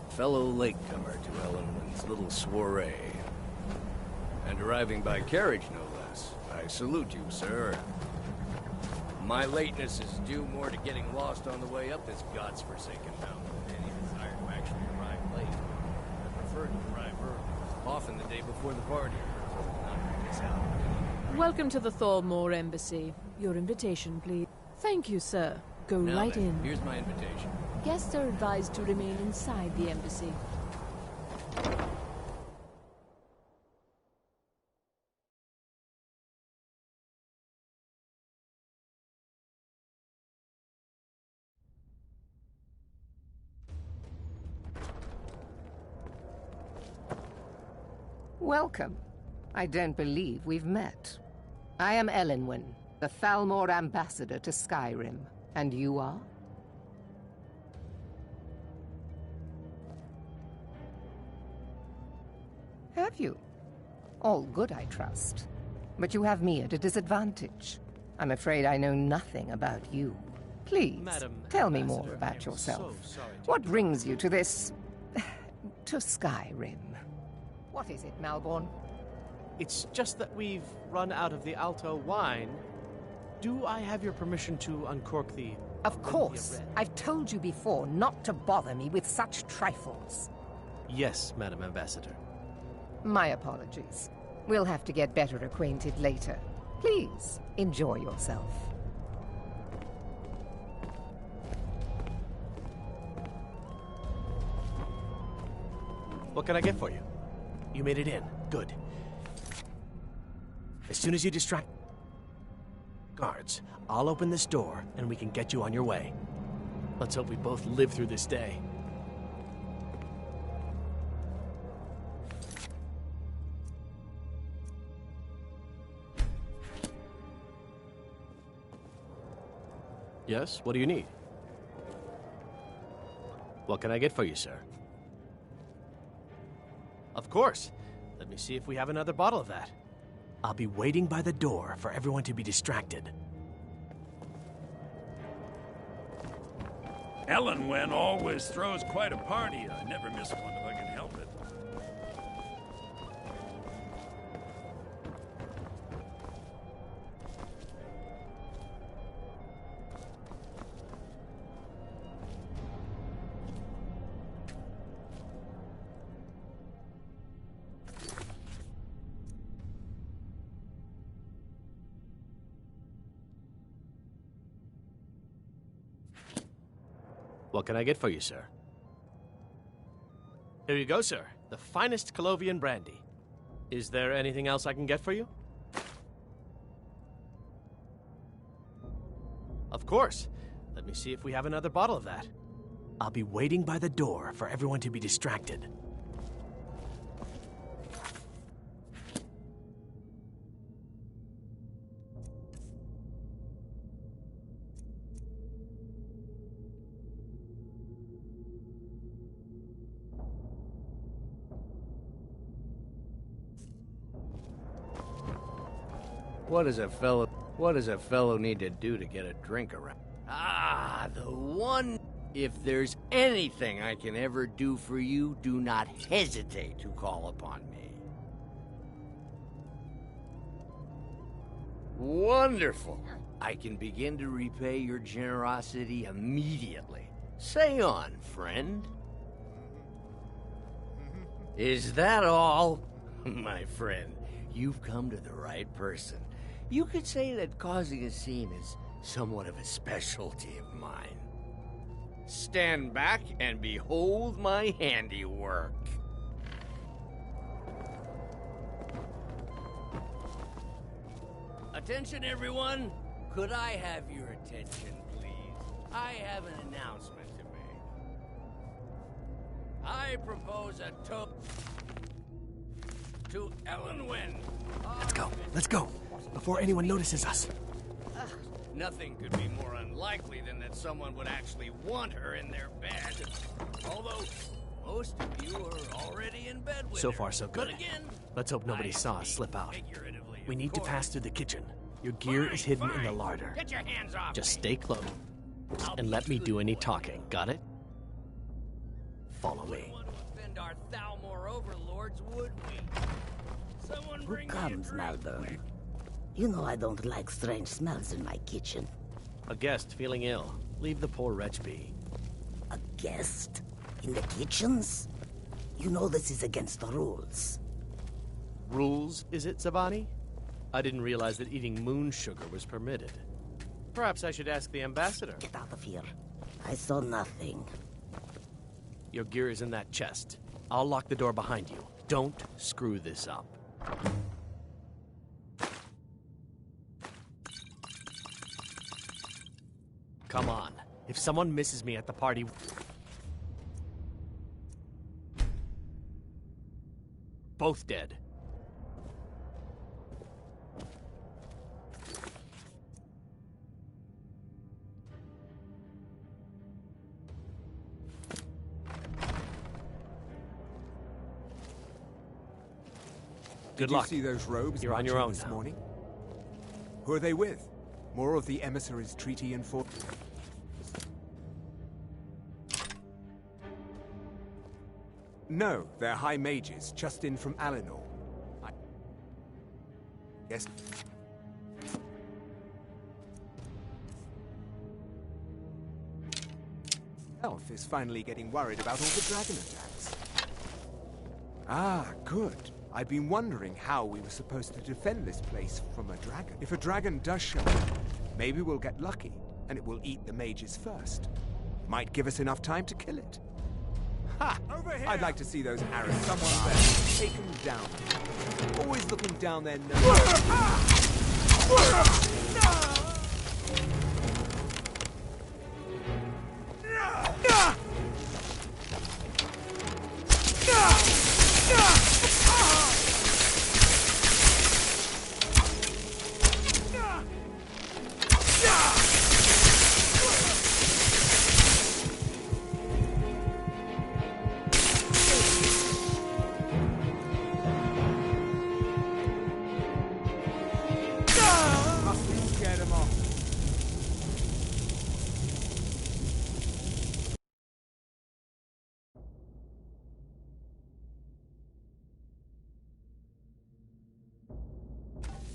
Fellow latecomer to Ellenman's little soiree. And arriving by carriage, no less. I salute you, sir. My lateness is due more to getting lost on the way up this god's-forsaken mountain than any desire to actually arrive late. I prefer to arrive early, often the day before the party. Not this hour. Welcome to the Thalmor embassy. Your invitation, please. Thank you, sir. Go Now right then, in. here's my invitation. Guests are advised to remain inside the embassy. Welcome. I don't believe we've met. I am Elenwen, the Thalmor ambassador to Skyrim. And you are? Have you? All good, I trust. But you have me at a disadvantage. I'm afraid I know nothing about you. Please, tell me more about yourself. What brings you to this... to Skyrim? What is it, Malborn? It's just that we've run out of the Alto wine. Do I have your permission to uncork the... Of course. I've told you before not to bother me with such trifles. Yes, Madam Ambassador. My apologies. We'll have to get better acquainted later. Please, enjoy yourself. What can I get for you? You made it in. Good. As soon as you distract guards, I'll open this door and we can get you on your way. Let's hope we both live through this day. Yes, what do you need? What can I get for you, sir? Of course. Let me see if we have another bottle of that. I'll be waiting by the door for everyone to be distracted. Elenwen always throws quite a party. I never miss one if I can help it. What can I get for you, sir? Here you go, sir. The finest Colovian brandy. Is there anything else I can get for you? Of course. Let me see if we have another bottle of that. I'll be waiting by the door for everyone to be distracted. What does a fellow need to do to get a drink around? Ah, the one... If there's anything I can ever do for you, do not hesitate to call upon me. Wonderful. I can begin to repay your generosity immediately. Say on, friend. Is that all? My friend, you've come to the right person. You could say that causing a scene is somewhat of a specialty of mine. Stand back and behold my handiwork. Attention, everyone. Could I have your attention, please? I have an announcement to make. I propose a toast to Elenwen. Let's go, before anyone notices us. Nothing could be more unlikely than that someone would actually want her in their bed. Although, most of you are already in bed with her. So far, so good. But again, Let's hope nobody saw us slip out. We need to pass through the kitchen. Your gear is hidden in the larder. Get your hands off Just me. stay close and let me do any talking. Got it? Follow me. Offend our Thalmor overlords, would we? Someone Who bring comes, me a drink. Malborn? You know I don't like strange smells in my kitchen. A guest feeling ill. Leave the poor wretch be. A guest? In the kitchens? You know this is against the rules. Rules, is it, Zavani? I didn't realize that eating moon sugar was permitted. Perhaps I should ask the ambassador. Get out of here. I saw nothing. Your gear is in that chest. I'll lock the door behind you. Don't screw this up. Come on. If someone misses me at the party... Both dead. Good Did luck. you see those robes You're on your marching own this now. morning? Who are they with? More of the emissaries' treaty enforced. No, they're high mages, just in from Alinor. Yes. Elf is finally getting worried about all the dragon attacks. Ah, good. I've been wondering how we were supposed to defend this place from a dragon. If a dragon does show up, maybe we'll get lucky, and it will eat the mages first. Might give us enough time to kill it. Ha! I'd like to see those arrows. Someone there. Take them down. Always looking down their nose.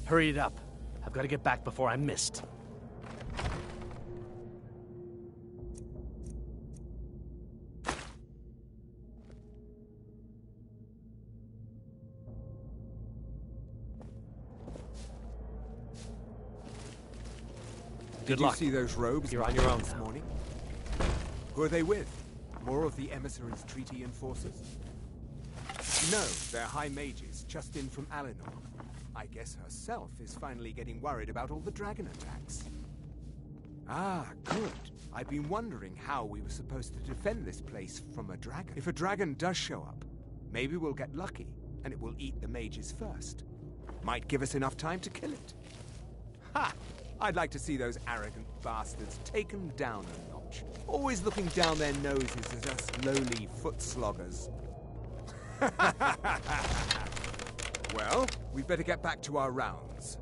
Hurry it up. I've got to get back before I'm missed. Good luck. Did you see those robes? You're on your own this now. morning. Who are they with? More of the emissaries' treaty enforcers? No, they're high mages, just in from Alinor. I guess herself is finally getting worried about all the dragon attacks. Ah, good. I've been wondering how we were supposed to defend this place from a dragon. If a dragon does show up, maybe we'll get lucky, and it will eat the mages first. Might give us enough time to kill it. Ha! I'd like to see those arrogant bastards taken down a notch. Always looking down their noses at us lowly foot sloggers. Well, we'd better get back to our rounds.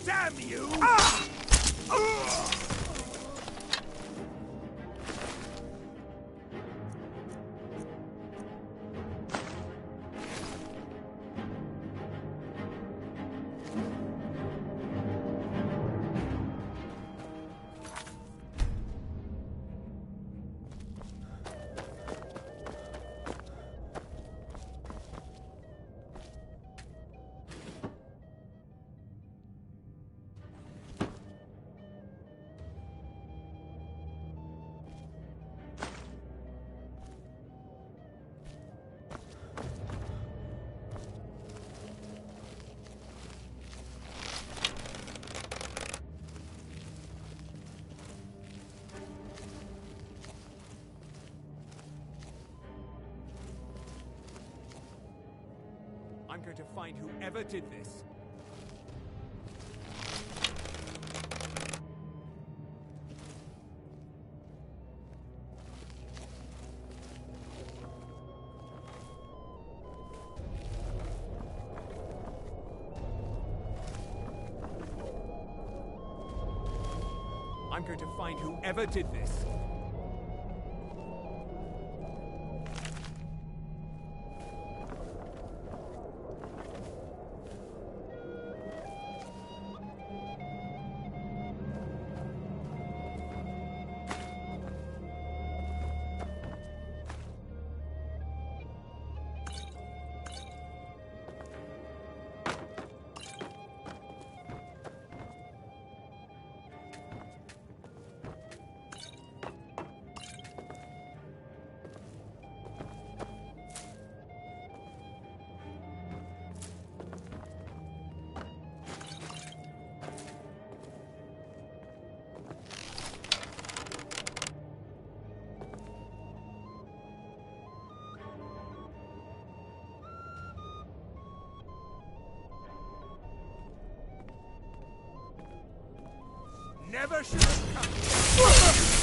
Damn you! going to find whoever did this. I'm going to find whoever did this. Never should have come.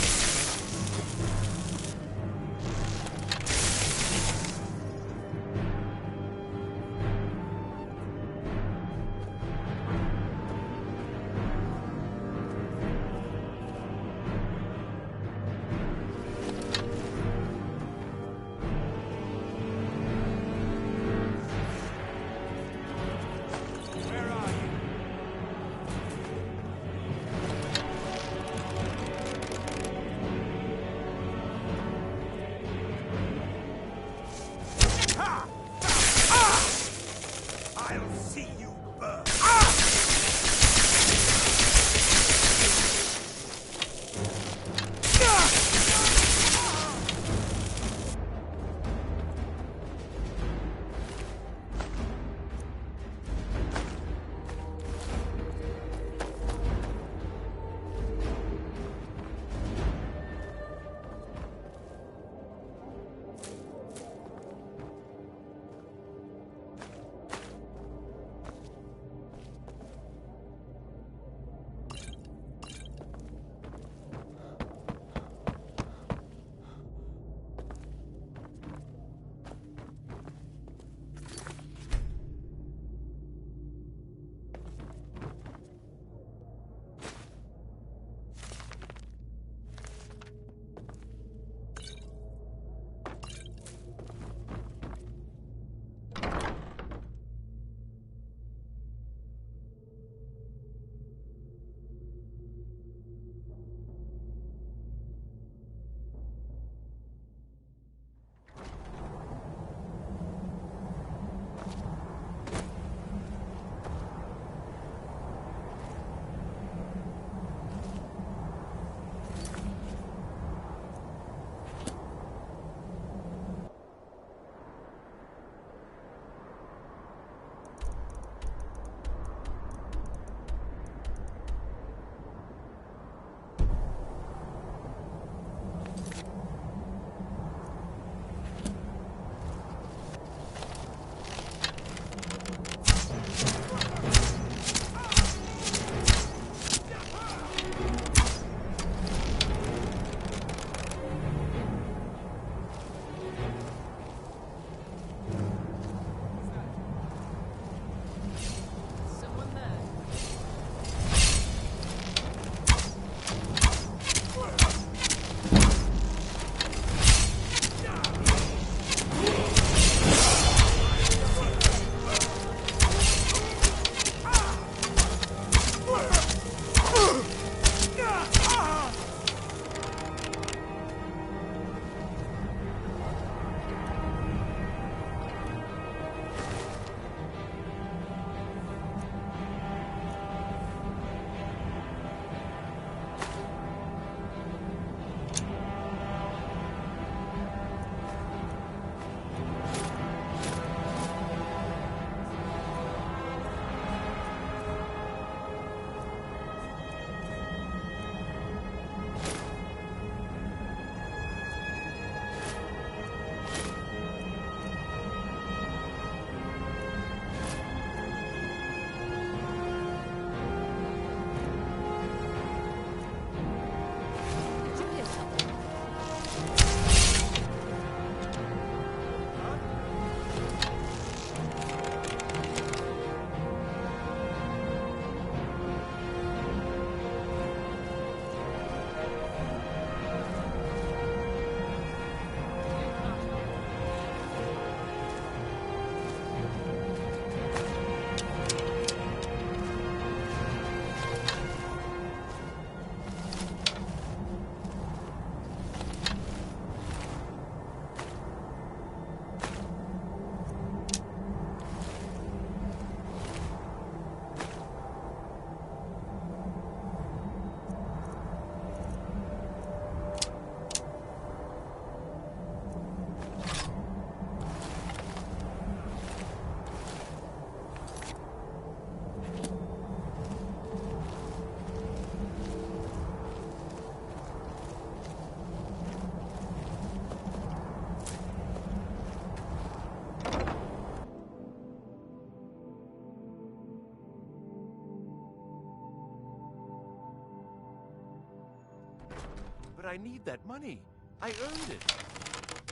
But I need that money. I earned it.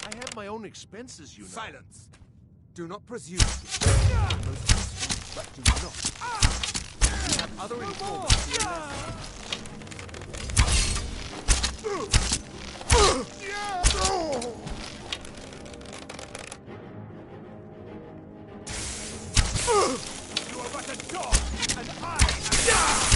I have my own expenses, you know. Silence! Do not presume. Most useful, but do not. You have other informants here. You are but a dog, and I am...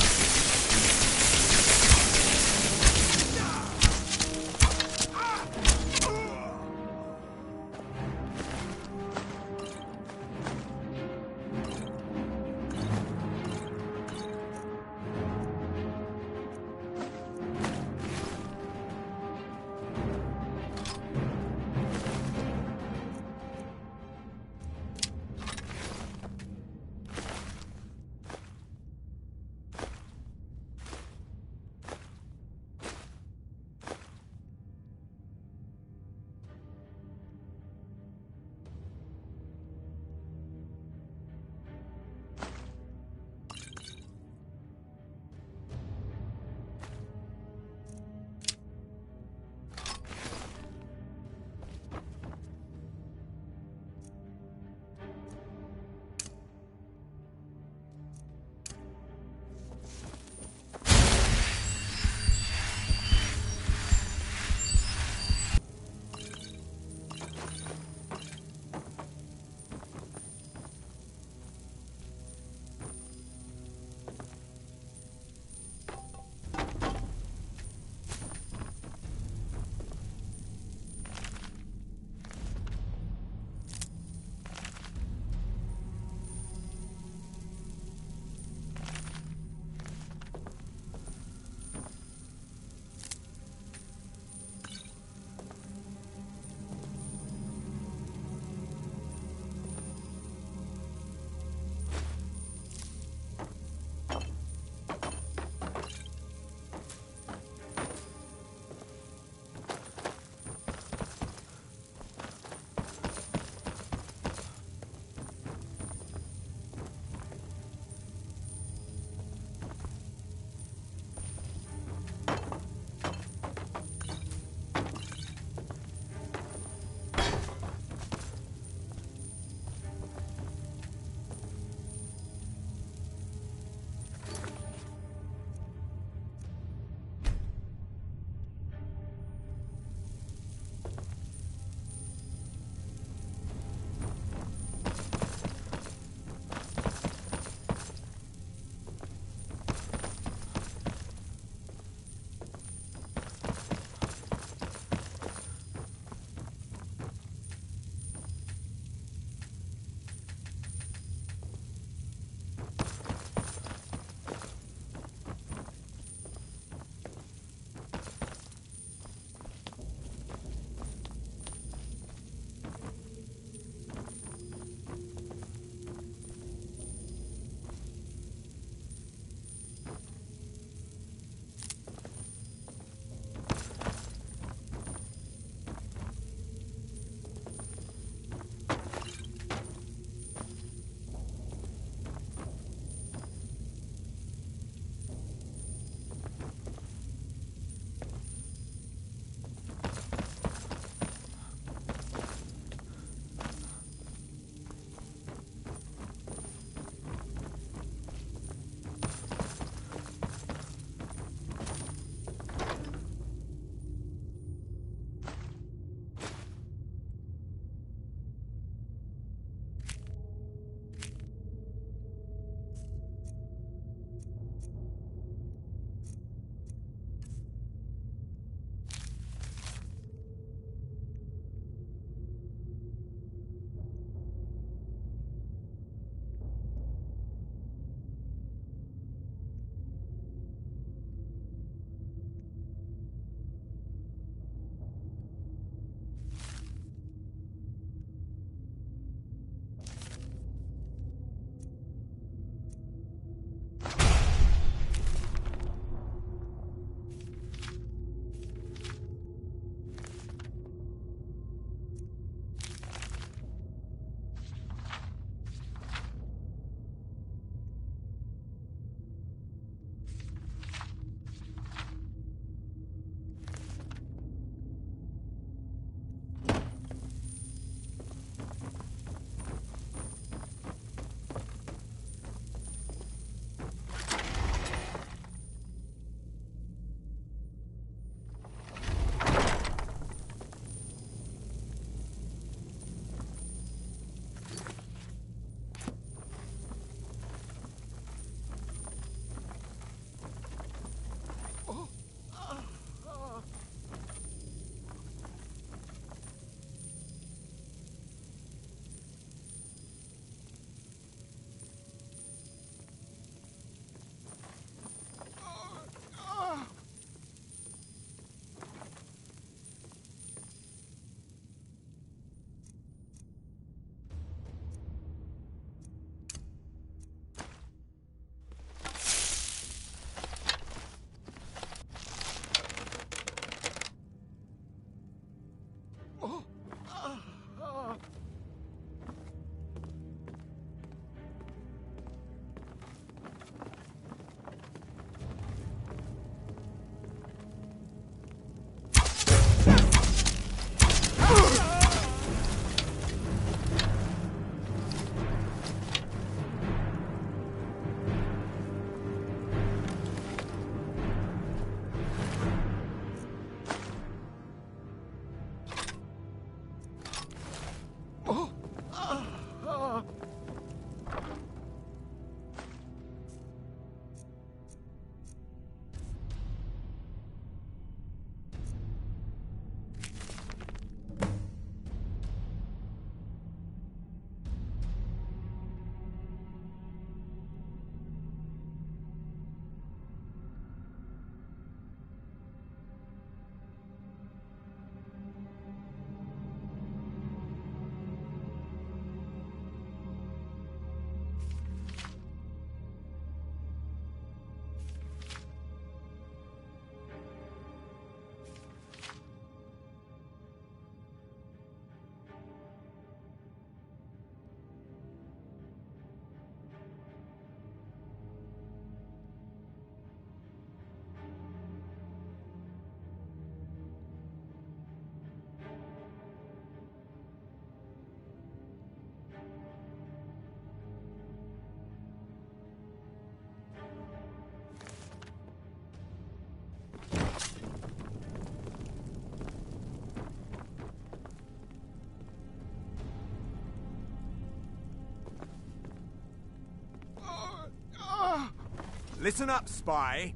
Listen up, spy.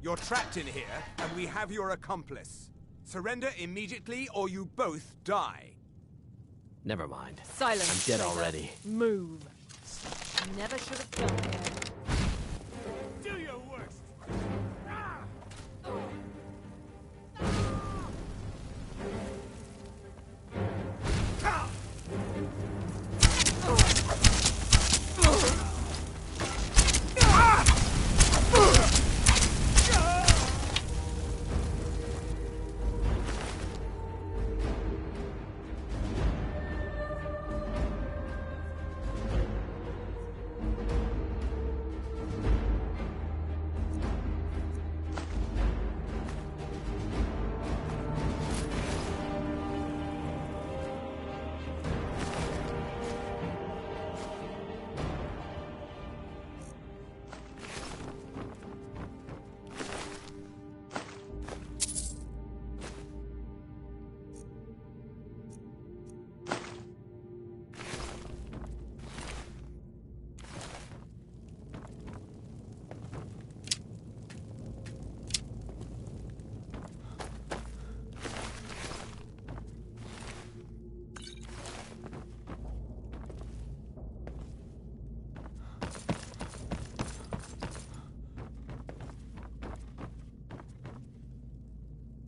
You're trapped in here, and we have your accomplice. Surrender immediately, or you both die. Never mind. Silence. I'm dead traitor. already. Move. Never should have come here. Do your worst!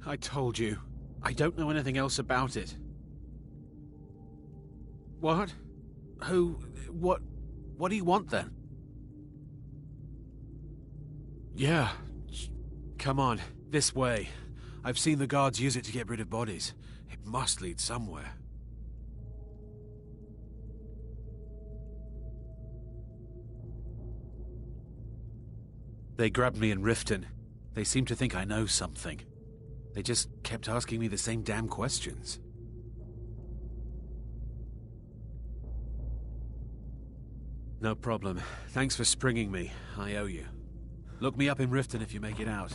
I told you. I don't know anything else about it. What? Who? What do you want then? Yeah. Come on, this way. I've seen the guards use it to get rid of bodies. It must lead somewhere. They grabbed me in Riften. They seem to think I know something. They just kept asking me the same damn questions. No problem. Thanks for springing me. I owe you. Look me up in Riften if you make it out.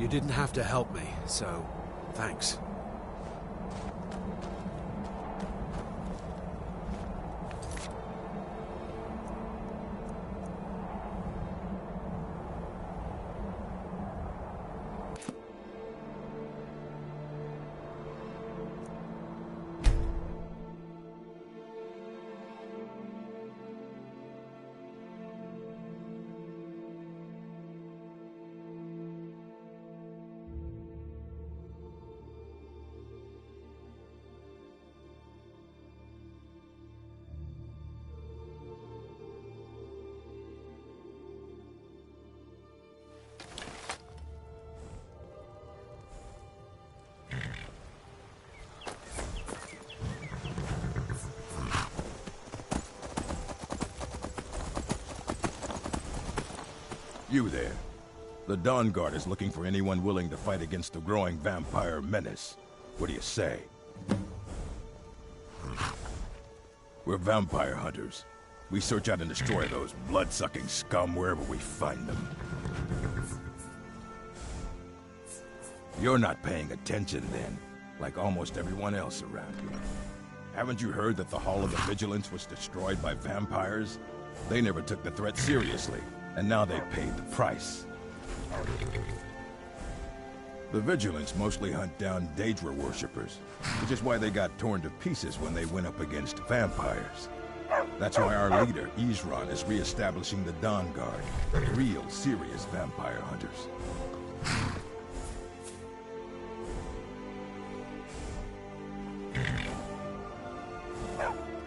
didn't have to help me, so thanks. You there. The Dawnguard is looking for anyone willing to fight against the growing vampire menace. What do you say? We're vampire hunters. We search out and destroy those blood-sucking scum wherever we find them. You're not paying attention then, like almost everyone else around you. Haven't you heard that the Hall of the Vigilance was destroyed by vampires? They never took the threat seriously, and now they paid the price. The Vigilance mostly hunt down Daedra worshippers, which is why they got torn to pieces when they went up against vampires. That's why our leader, Isran, is re-establishing the Dawnguard, real, serious vampire hunters.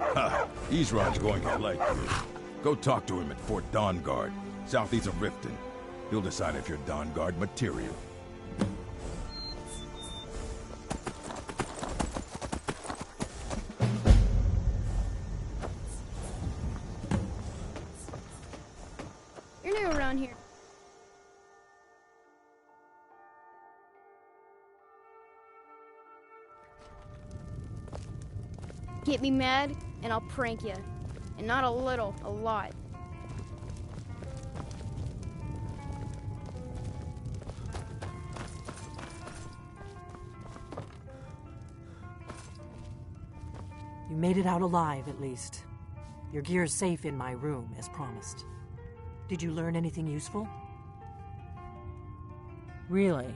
Ha! Isran's going to like you. Go talk to him at Fort Dawnguard, southeast of Riften. He'll decide if you're Dawnguard material. You're new around here. Get me mad, and I'll prank you. And not a little, a lot. You made it out alive, at least. Your gear's safe in my room, as promised. Did you learn anything useful? Really?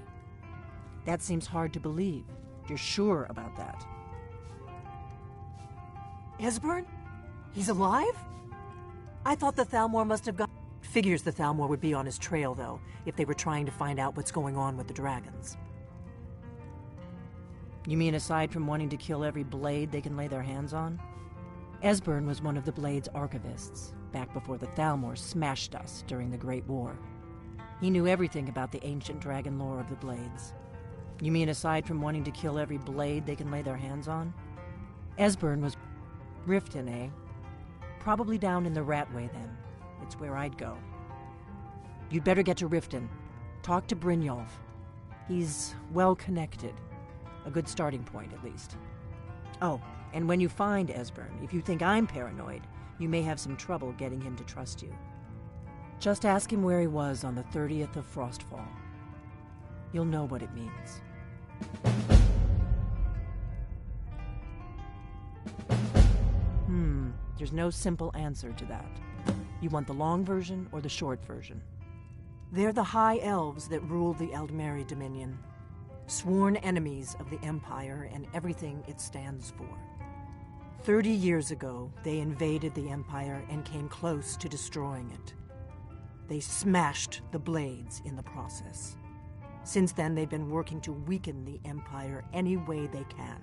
That seems hard to believe. You're sure about that? Esbern? He's alive? I thought the Thalmor must have got... Figures the Thalmor would be on his trail, though, if they were trying to find out what's going on with the dragons. You mean aside from wanting to kill every blade they can lay their hands on? Esbern was one of the Blade's archivists, back before the Thalmor smashed us during the Great War. He knew everything about the ancient dragon lore of the Blades. You mean aside from wanting to kill every blade they can lay their hands on? Esbern was... Riften, eh? Probably down in the Ratway, then. It's where I'd go. You'd better get to Riften. Talk to Brynjolf. He's well-connected. A good starting point, at least. Oh, and when you find Esbern, if you think I'm paranoid, you may have some trouble getting him to trust you. Just ask him where he was on the 30th of Frostfall. You'll know what it means. There's no simple answer to that. You want the long version or the short version? They're the High Elves that rule the Eldmeri Dominion. Sworn enemies of the Empire and everything it stands for. 30 years ago, they invaded the Empire and came close to destroying it. They smashed the Blades in the process. Since then, they've been working to weaken the Empire any way they can.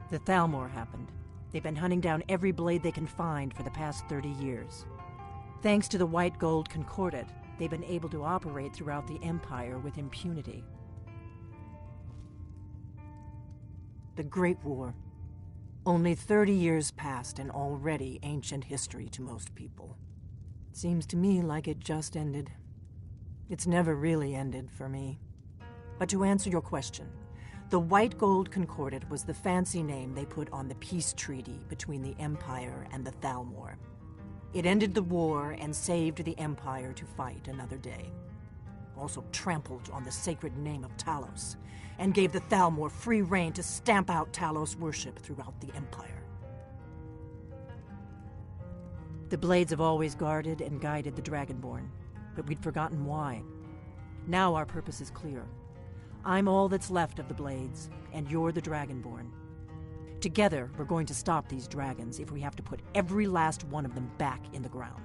The Thalmor happened. They've been hunting down every blade they can find for the past 30 years. Thanks to the White Gold Concordat, they've been able to operate throughout the Empire with impunity. The Great War. Only 30 years passed and already ancient history to most people. Seems to me like it just ended. It's never really ended for me. But to answer your question, the White Gold Concordat was the fancy name they put on the peace treaty between the Empire and the Thalmor. It ended the war and saved the Empire to fight another day. Also trampled on the sacred name of Talos, and gave the Thalmor free rein to stamp out Talos worship throughout the Empire. The Blades have always guarded and guided the Dragonborn, but we'd forgotten why. Now our purpose is clear. I'm all that's left of the Blades, and you're the Dragonborn. Together, we're going to stop these dragons if we have to put every last one of them back in the ground.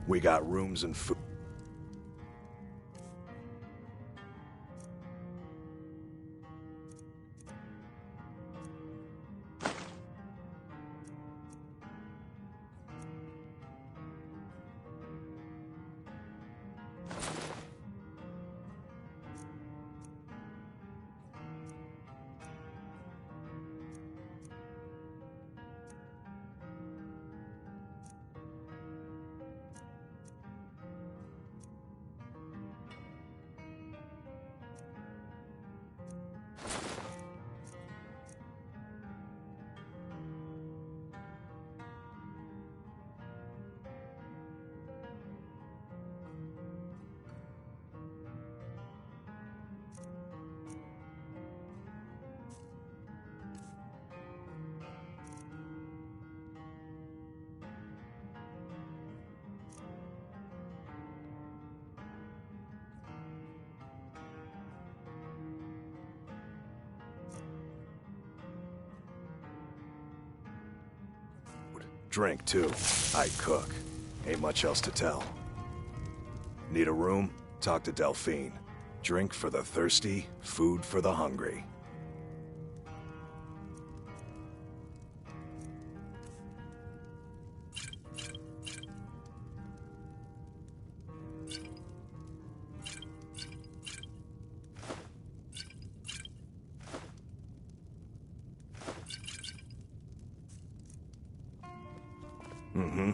We got rooms and food. Drink, too. I cook. Ain't much else to tell. Need a room? Talk to Delphine. Drink for the thirsty, food for the hungry. Mm-hmm.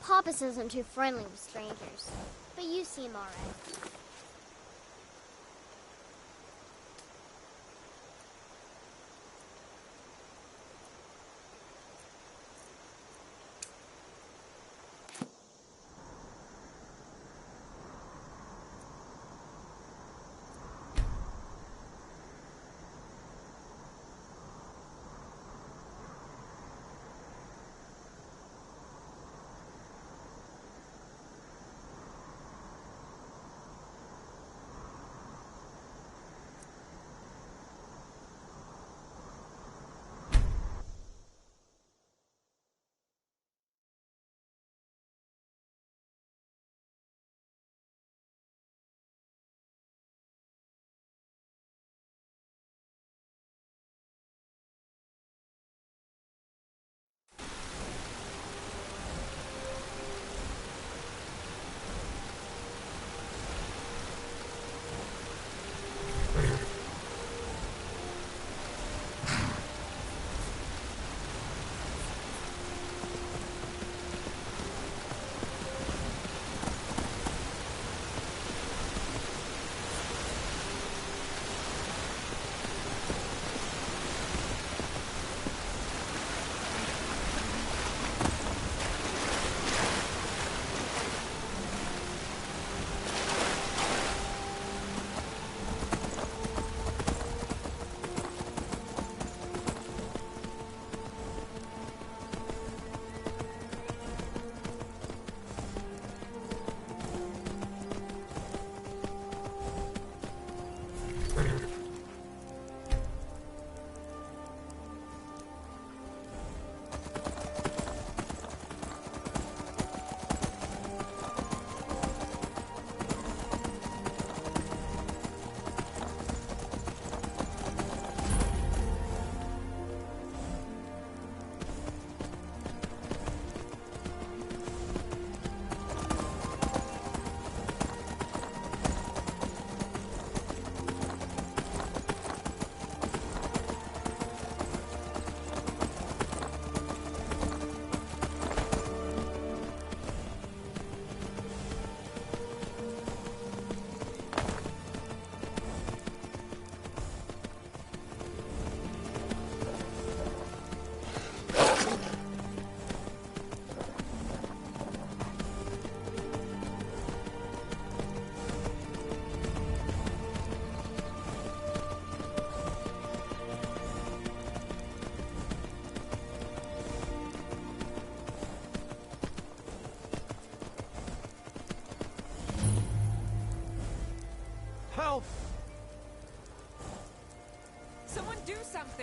Papas isn't too friendly with strangers, but you seem alright.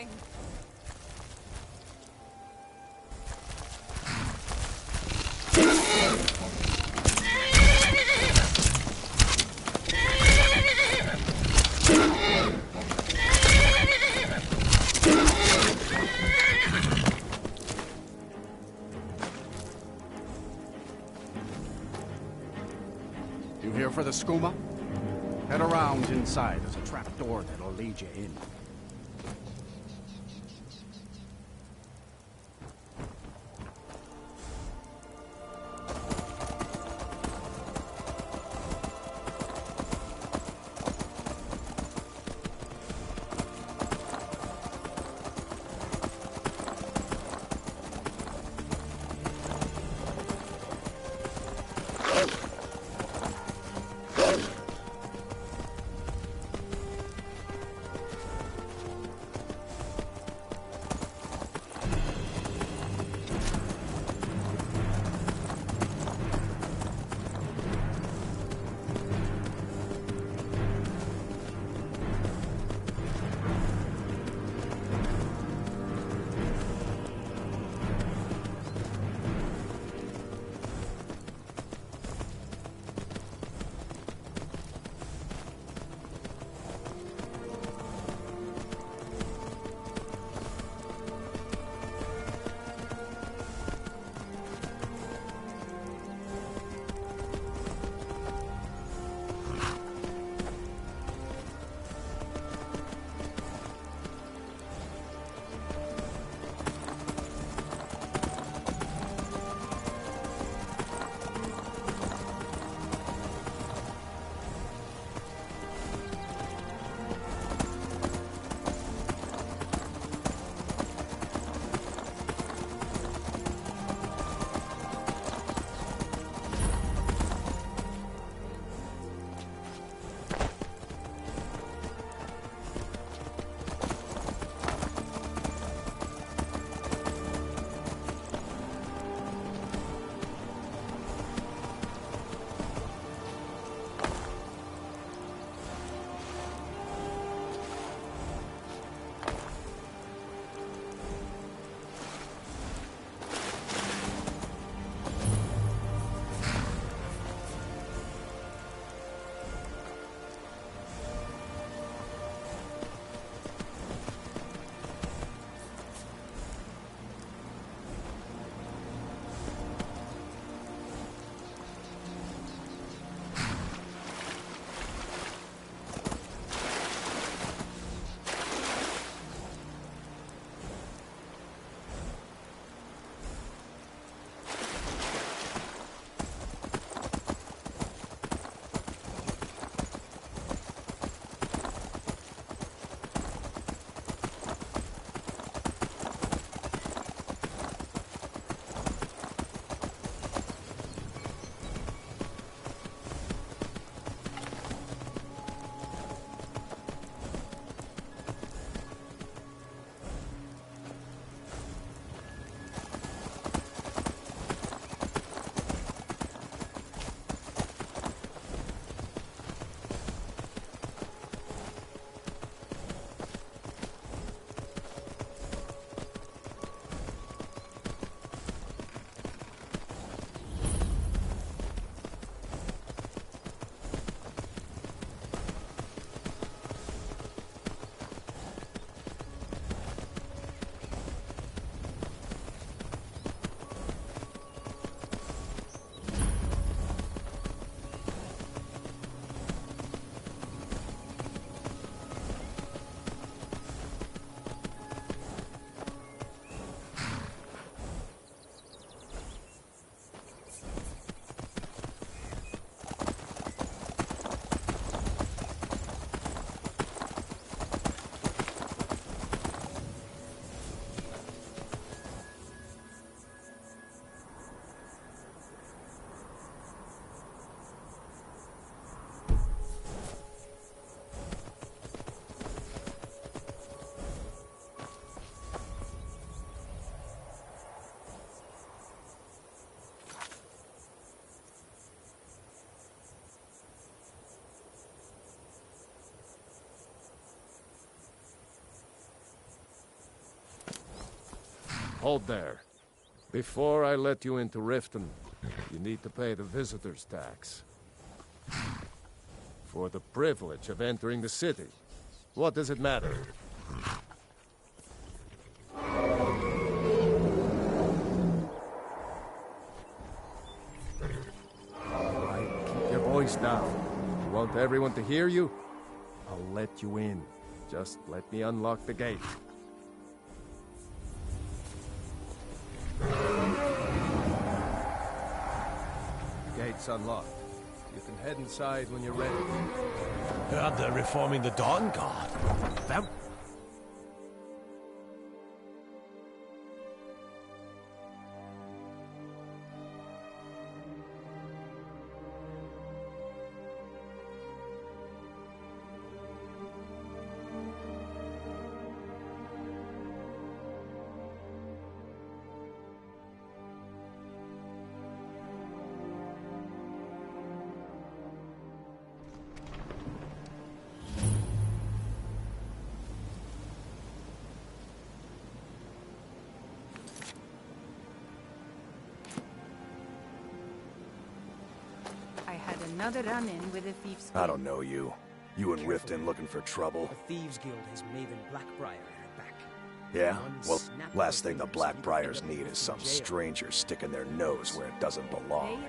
moving. You here for the skooma? Head around inside. There's a trap door that'll lead you in. Hold there. Before I let you into Riften, you need to pay the visitor's tax. For the privilege of entering the city. What does it matter? Alright, keep your voice down. You want everyone to hear you? I'll let you in. Just let me unlock the gate. Gate's unlocked. You can head inside when you're ready. Heard they're reforming the Dawnguard. That... Another run-in with a thief's guild. I don't know you. You and Riften looking for trouble? The Thieves Guild has Maven Blackbriar at her back. Yeah? Well, last thing the Blackbriars need is some stranger sticking their nose where it doesn't belong.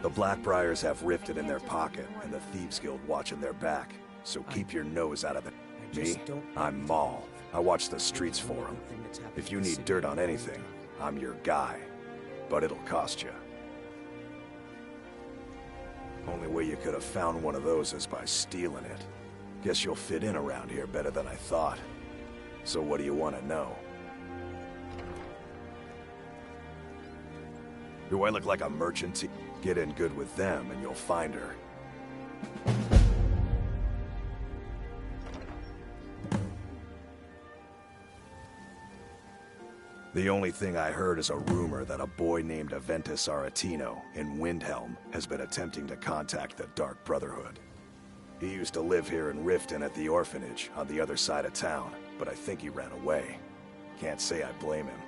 The Blackbriars have Riften in their pocket, and the Thieves Guild watching their back. So keep your nose out of it. Me? I'm Maul. I watch the streets for them. If you need dirt on anything, I'm your guy. But it'll cost you. Only way you could have found one of those is by stealing it. Guess you'll fit in around here better than I thought. So what do you want to know? Do I look like a merchant? Get in good with them and you'll find her. The only thing I heard is a rumor that a boy named Aventus Aretino in Windhelm has been attempting to contact the Dark Brotherhood. He used to live here in Riften at the orphanage on the other side of town, but I think he ran away. Can't say I blame him.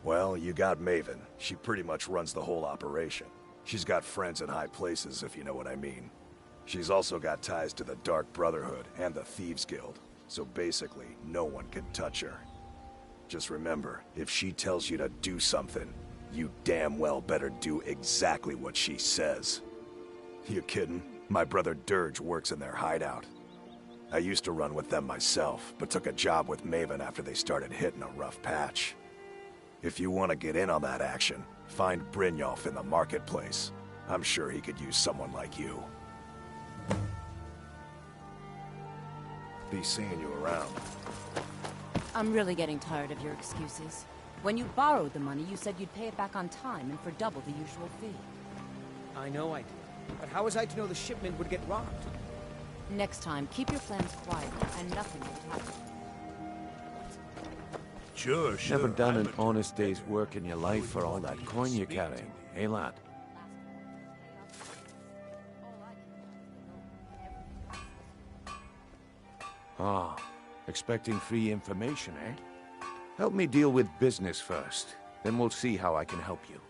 Well, you got Maven. She pretty much runs the whole operation. She's got friends in high places, if you know what I mean. She's also got ties to the Dark Brotherhood and the Thieves Guild, so basically, no one can touch her. Just remember, if she tells you to do something, you damn well better do exactly what she says. You kidding? My brother Dirge works in their hideout. I used to run with them myself, but took a job with Maven after they started hitting a rough patch. If you want to get in on that action, find Brynjolf in the marketplace. I'm sure he could use someone like you. Be seeing you around. I'm really getting tired of your excuses. When you borrowed the money, you said you'd pay it back on time and for double the usual fee. I know I did. But how was I to know the shipment would get robbed? Next time, keep your plans quiet and nothing will happen. Sure. Never done an honest day's work in your life for all that coin you're carrying, eh, lad? Ah, expecting free information, eh? Help me deal with business first, then we'll see how I can help you.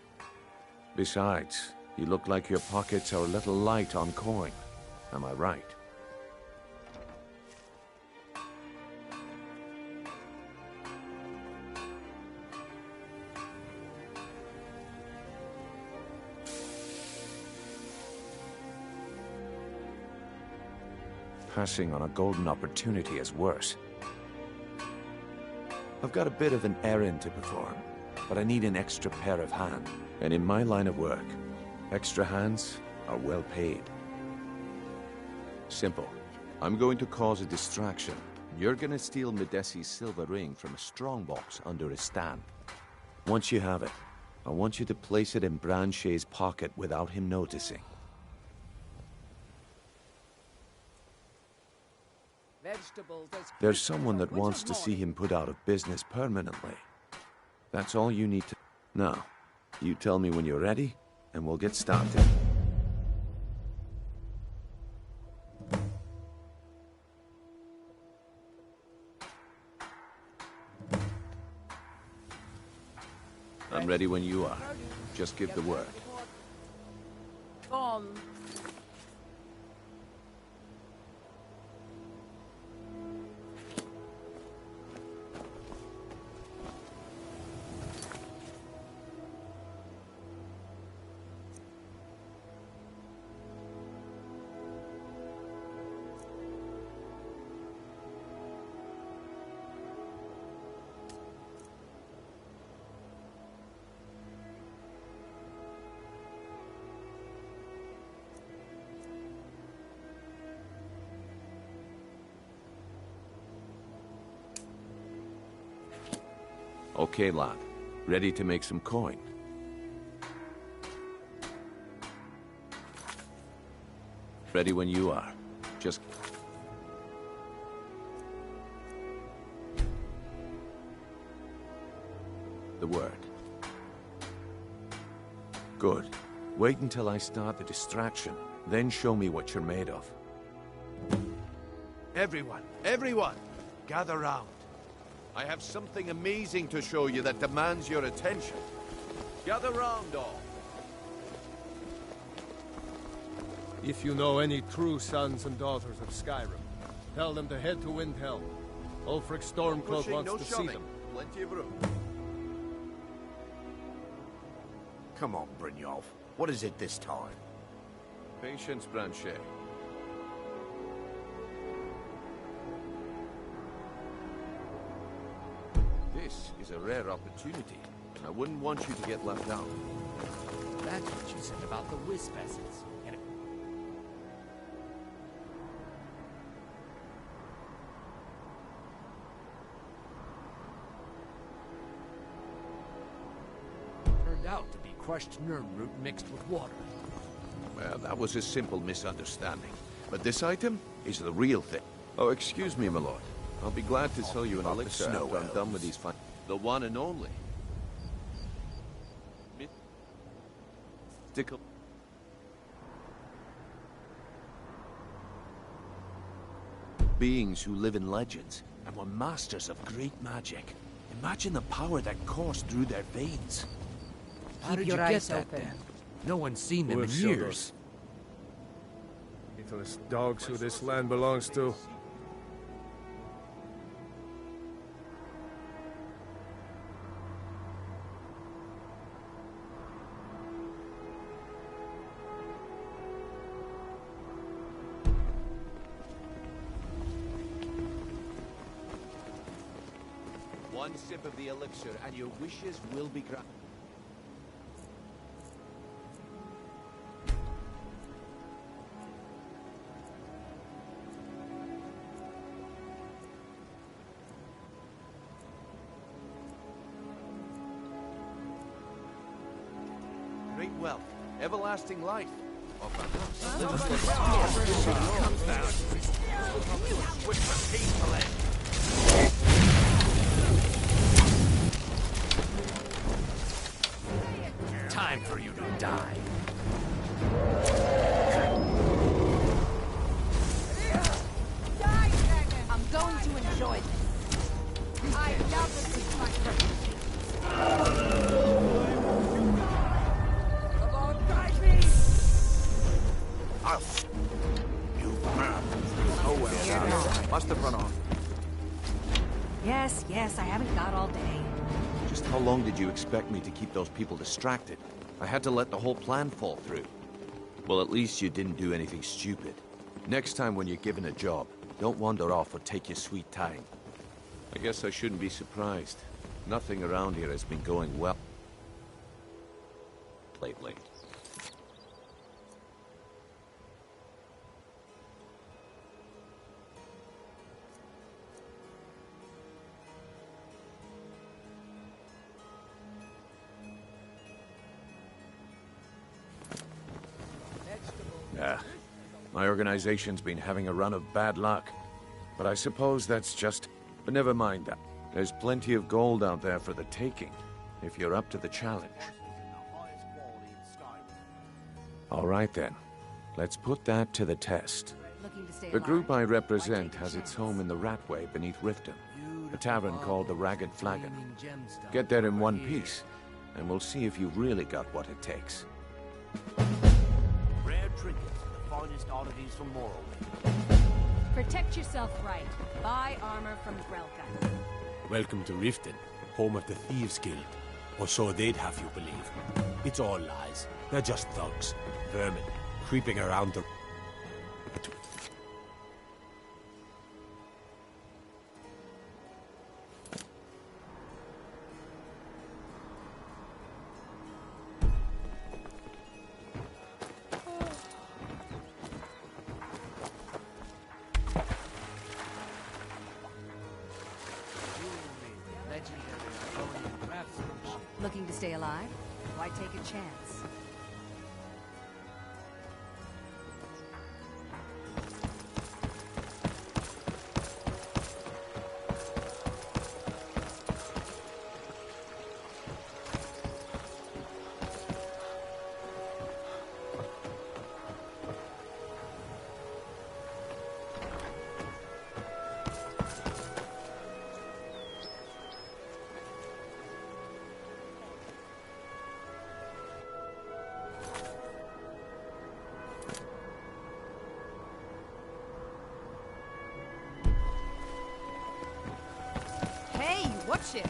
Besides, you look like your pockets are a little light on coin. Am I right? Passing on a golden opportunity is worse. I've got a bit of an errand to perform, but I need an extra pair of hands. And in my line of work, extra hands are well paid. Simple. I'm going to cause a distraction. You're gonna steal Medesi's silver ring from a strongbox under his stand. Once you have it, I want you to place it in Branche's pocket without him noticing. There's someone that wants to see him put out of business permanently. That's all you need to... Now, you tell me when you're ready, and we'll get started. I'm ready when you are. Just give the word. Tom. Okay, lad. Ready to make some coin? Ready when you are. Just... the word. Good. Wait until I start the distraction, then show me what you're made of. Everyone, gather round. I have something amazing to show you that demands your attention. Gather round, all. If you know any true sons and daughters of Skyrim, tell them to head to Windhelm. Ulfric Stormcloak wants to see them. Plenty of room. Come on, Brynjolf. What is it this time? Patience, Branchet. This is a rare opportunity, and I wouldn't want you to get left out. That's what you said about the Wisp essence. Turned out to be crushed nerdroot mixed with water. Well, that was a simple misunderstanding. But this item is the real thing. Oh, excuse me, my lord. I'll be glad to sell you an elixir after I'm done with these fights. The one and only. Mystical. Beings who live in legends and were masters of great magic. Imagine the power that coursed through their veins. How did you get that then? No one's seen them in years. Faithless dogs who this land belongs to. One sip of the elixir and your wishes will be granted. Great wealth, everlasting life, or perhaps Time for you to die. I'm going to enjoy this. I love this Come on, drive me! You man. Oh well. Must have run off. Yes, I haven't got all day. Just how long did you expect me to keep those people distracted? I had to let the whole plan fall through. Well, at least you didn't do anything stupid. Next time when you're given a job, don't wander off or take your sweet time. I guess I shouldn't be surprised. Nothing around here has been going well lately. My organization's been having a run of bad luck. But I suppose that's just... But never mind that. There's plenty of gold out there for the taking, if you're up to the challenge. All right then. Let's put that to the test. The group I represent has its home in the Ratway beneath Riften, a tavern called the Ragged Flagon. Get there in one piece, and we'll see if you've really got what it takes. Rare trinkets, the finest oddities from Morrowind. Protect yourself right. Buy armor from Grelka. Welcome to Riften, home of the Thieves Guild. Or so they'd have you believe. It's all lies. They're just thugs, vermin, creeping around the... Looking to stay alive? Why take a chance? Watch it!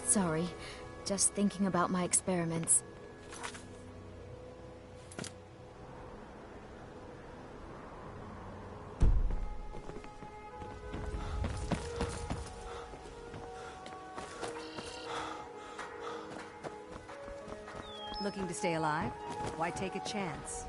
Sorry. Just thinking about my experiments. Looking to stay alive? Why take a chance?